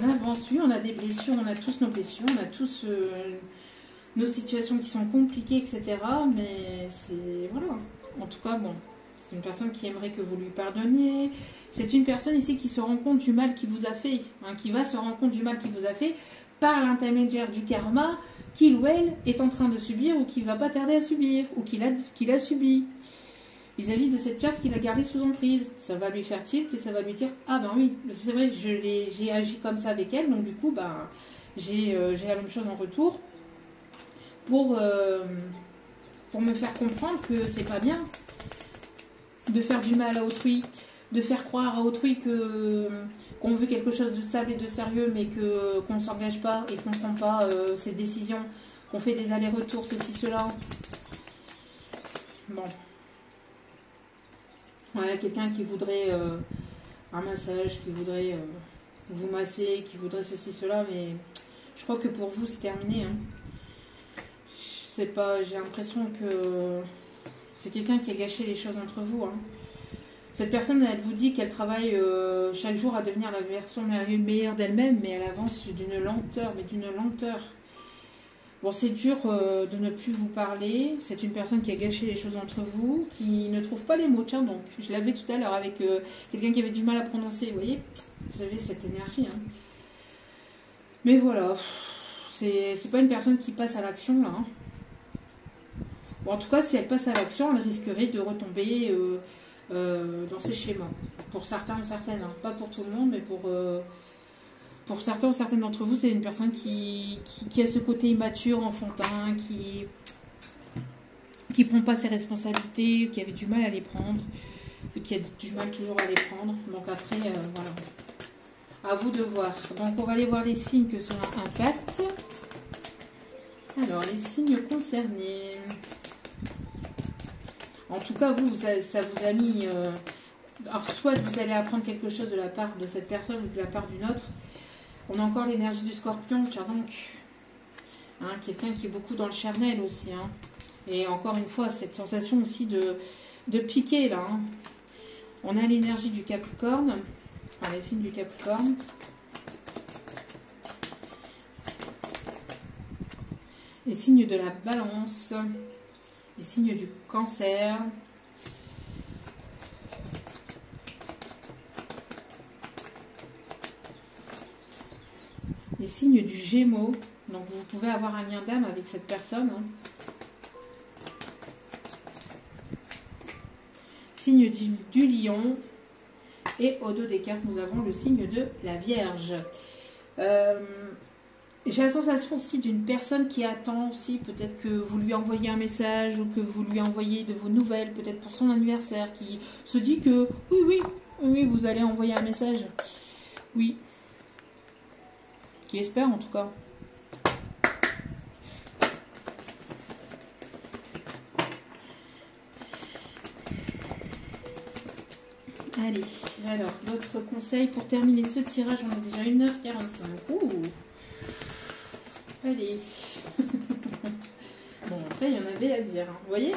On avance, oui, on a des blessures, on a tous nos blessures, on a tous nos situations qui sont compliquées, etc. Mais c'est... Voilà. En tout cas, bon, c'est une personne qui aimerait que vous lui pardonniez. C'est une personne ici qui se rend compte du mal qu'il vous a fait, qui va se rendre compte du mal qu'il vous a fait par l'intermédiaire du karma qu'il ou elle est en train de subir ou qu'il ne va pas tarder à subir ou qu'il a subi. Vis-à-vis de cette chasse qu'il a gardée sous emprise. Ça va lui faire tilt et ça va lui dire « Ah ben oui, c'est vrai, j'ai agi comme ça avec elle, donc du coup, ben, j'ai la même chose en retour pour me faire comprendre que c'est pas bien de faire du mal à autrui, de faire croire à autrui qu'on veut quelque chose de stable et de sérieux, mais qu'on ne s'engage pas et qu'on ne prend pas ses décisions, qu'on fait des allers-retours, ceci, cela. » Bon. Ouais, quelqu'un qui voudrait un massage, qui voudrait vous masser, qui voudrait ceci, cela, mais je crois que pour vous, c'est terminé. Je sais pas, j'ai l'impression que c'est quelqu'un qui a gâché les choses entre vous. Cette personne, elle vous dit qu'elle travaille chaque jour à devenir la version meilleure d'elle-même, mais elle avance d'une lenteur, mais d'une lenteur. Bon, c'est dur de ne plus vous parler. C'est une personne qui a gâché les choses entre vous, qui ne trouve pas les mots. Tiens donc, je l'avais tout à l'heure avec quelqu'un qui avait du mal à prononcer. Vous voyez, j'avais cette énergie. Mais voilà, c'est pas une personne qui passe à l'action là. Bon, en tout cas, si elle passe à l'action, elle risquerait de retomber dans ses schémas. Pour certains ou certaines, pas pour tout le monde, mais pour certains ou certaines d'entre vous, c'est une personne qui a ce côté immature, enfantin, qui ne prend pas ses responsabilités, qui avait du mal à les prendre, et qui a du mal toujours à les prendre. Donc après, voilà. À vous de voir. Donc on va aller voir les signes que cela impacte. Alors, les signes concernés. En tout cas, ça vous a mis... alors, soit vous allez apprendre quelque chose de la part de cette personne ou de la part d'une autre. On a encore l'énergie du scorpion, tiens donc. Quelqu'un qui est beaucoup dans le charnel aussi. Et encore une fois, cette sensation aussi de piquer là. On a l'énergie du Capricorne. Enfin, les signes du Capricorne. Les signes de la Balance. Les signes du Cancer. Les signes du Gémeaux. Donc vous pouvez avoir un lien d'âme avec cette personne. Signe du Lion. Et au dos des cartes, nous avons le signe de la Vierge. J'ai la sensation aussi d'une personne qui attend aussi, peut-être que vous lui envoyez un message ou que vous lui envoyez de vos nouvelles, peut-être pour son anniversaire, qui se dit que oui, vous allez envoyer un message. Oui. Qui espère en tout cas. Alors, d'autres conseils pour terminer ce tirage. On est déjà 1h45. Ouh. Allez. Bon, après, il y en avait à dire. Hein. Vous voyez?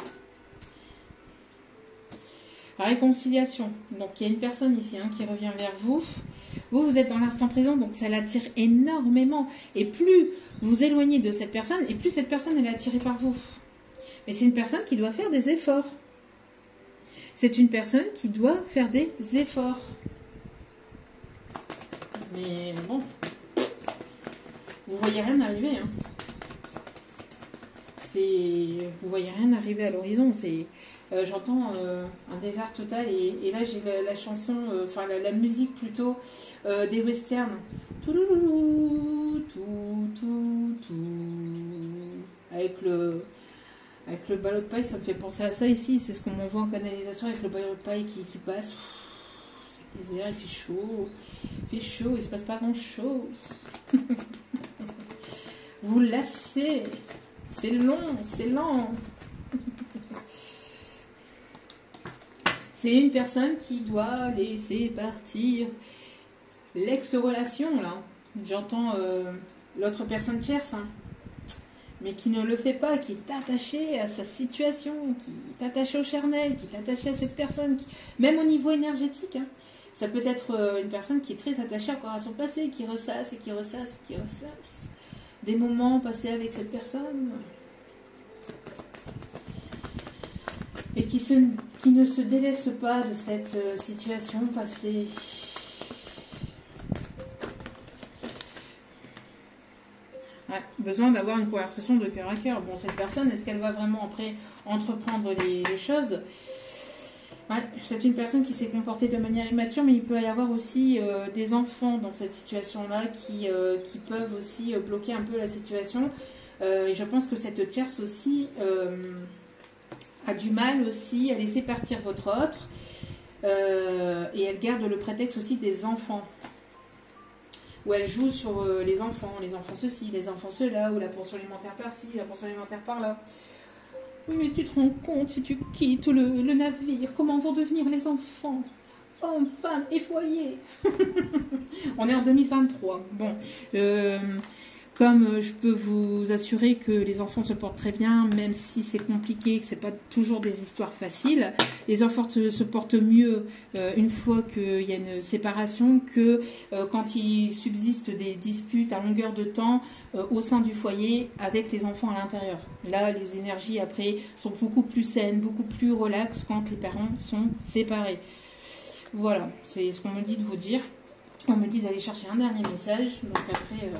Réconciliation. Donc, il y a une personne ici qui revient vers vous. Vous êtes dans l'instant présent, donc ça l'attire énormément. Et plus vous vous éloignez de cette personne, et plus cette personne elle est attirée par vous. Mais c'est une personne qui doit faire des efforts. C'est une personne qui doit faire des efforts. Mais bon, vous voyez rien arriver. Hein. Vous voyez rien arriver à l'horizon. J'entends un désert total et là j'ai la chanson, enfin la musique plutôt des westerns. Avec le ballot de paille, ça me fait penser à ça ici. C'est ce qu'on m'envoie en canalisation avec le ballot de paille qui passe. C'est désert, il fait chaud. Il fait chaud, il se passe pas grand chose. Vous lassez. C'est long, c'est lent. C'est une personne qui doit laisser partir l'ex-relation, là. J'entends l'autre personne tierce, hein, mais qui ne le fait pas, qui est attachée à sa situation, qui est attachée au charnel, qui est attachée à cette personne, même au niveau énergétique. Hein. Ça peut être une personne qui est très attachée encore à son passé, qui ressasse et qui ressasse et qui ressasse des moments passés avec cette personne. Et qui ne se délaisse pas de cette situation passée. Ouais, besoin d'avoir une conversation de cœur à cœur. Bon, cette personne, est-ce qu'elle va vraiment après entreprendre les choses? Ouais, c'est une personne qui s'est comportée de manière immature, mais il peut y avoir aussi des enfants dans cette situation-là qui peuvent aussi bloquer un peu la situation. Et je pense que cette tierce aussi... a du mal aussi à laisser partir votre autre et elle garde le prétexte aussi des enfants où elle joue sur les enfants ceci, les enfants cela, ou la pension alimentaire par-ci, la pension alimentaire par-là. Oui, mais tu te rends compte, si tu quittes le navire, comment vont devenir les enfants? Hommes, femmes et foyer. On est en 2023. Bon, comme je peux vous assurer que les enfants se portent très bien, même si c'est compliqué, que ce n'est pas toujours des histoires faciles, les enfants se portent mieux une fois qu'il y a une séparation que quand il subsiste des disputes à longueur de temps au sein du foyer avec les enfants à l'intérieur. Là, les énergies après sont beaucoup plus saines, beaucoup plus relaxes quand les parents sont séparés. Voilà, c'est ce qu'on me dit de vous dire. On me dit d'aller chercher un dernier message, donc après...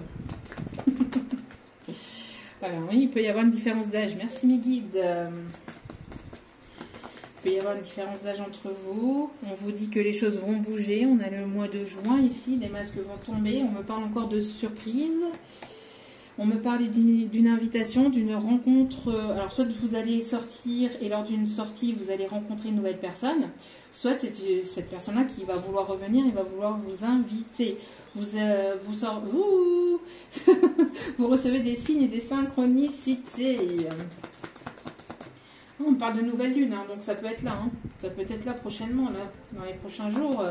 Voilà, oui, il peut y avoir une différence d'âge. Merci mes guides. Il peut y avoir une différence d'âge entre vous. On vous dit que les choses vont bouger. On a le mois de juin ici, des masques vont tomber. On me parle encore de surprise. On me parle d'une invitation, d'une rencontre. Alors, soit vous allez sortir et lors d'une sortie, vous allez rencontrer une nouvelle personne. Soit c'est cette personne-là qui va vouloir revenir et va vouloir vous inviter. Vous recevez des signes et des synchronicités. On parle de nouvelle lune, hein, donc ça peut être là. Hein. Ça peut être là prochainement, là, dans les prochains jours.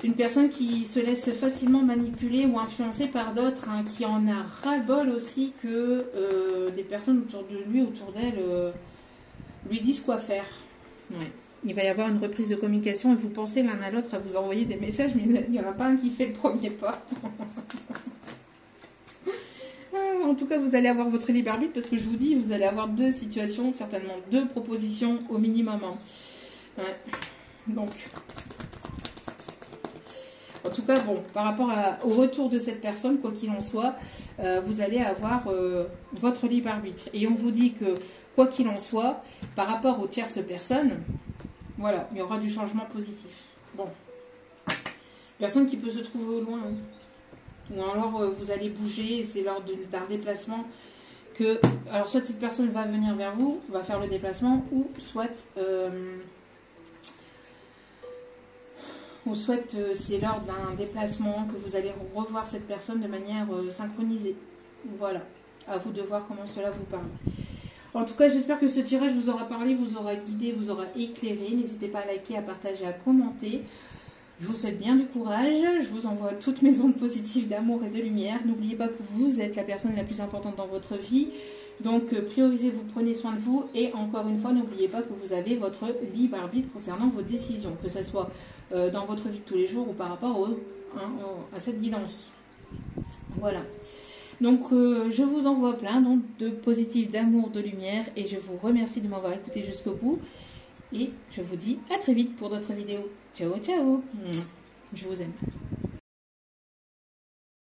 Une personne qui se laisse facilement manipuler ou influencer par d'autres, hein, qui en a ras-le-bol aussi que des personnes autour de lui, autour d'elle, lui disent quoi faire. Ouais. Il va y avoir une reprise de communication et vous pensez l'un à l'autre à vous envoyer des messages, mais il n'y en a pas un qui fait le premier pas. En tout cas, vous allez avoir votre libre arbitre parce que je vous dis, vous allez avoir deux situations, certainement deux propositions au minimum. Hein. Ouais. Donc... En tout cas, bon, par rapport au retour de cette personne, quoi qu'il en soit, vous allez avoir votre libre arbitre. Et on vous dit que, quoi qu'il en soit, par rapport aux tierces personnes, voilà, il y aura du changement positif. Bon. Personne qui peut se trouver au loin. Hein. Ou alors, vous allez bouger, c'est lors d'un déplacement que... Alors, soit cette personne va venir vers vous, va faire le déplacement, ou soit... c'est lors d'un déplacement que vous allez revoir cette personne de manière synchronisée. Voilà, à vous de voir comment cela vous parle. En tout cas, j'espère que ce tirage vous aura parlé, vous aura guidé, vous aura éclairé. N'hésitez pas à liker, à partager, à commenter. Je vous souhaite bien du courage. Je vous envoie toutes mes ondes positives d'amour et de lumière. N'oubliez pas que vous êtes la personne la plus importante dans votre vie. Donc, priorisez, vous prenez soin de vous. Et encore une fois, n'oubliez pas que vous avez votre libre arbitre concernant vos décisions. Que ce soit dans votre vie de tous les jours ou par rapport à cette guidance. Voilà. Donc, je vous envoie plein de positifs, d'amour, de lumière. Et je vous remercie de m'avoir écouté jusqu'au bout. Et je vous dis à très vite pour d'autres vidéos. Ciao, ciao. Je vous aime.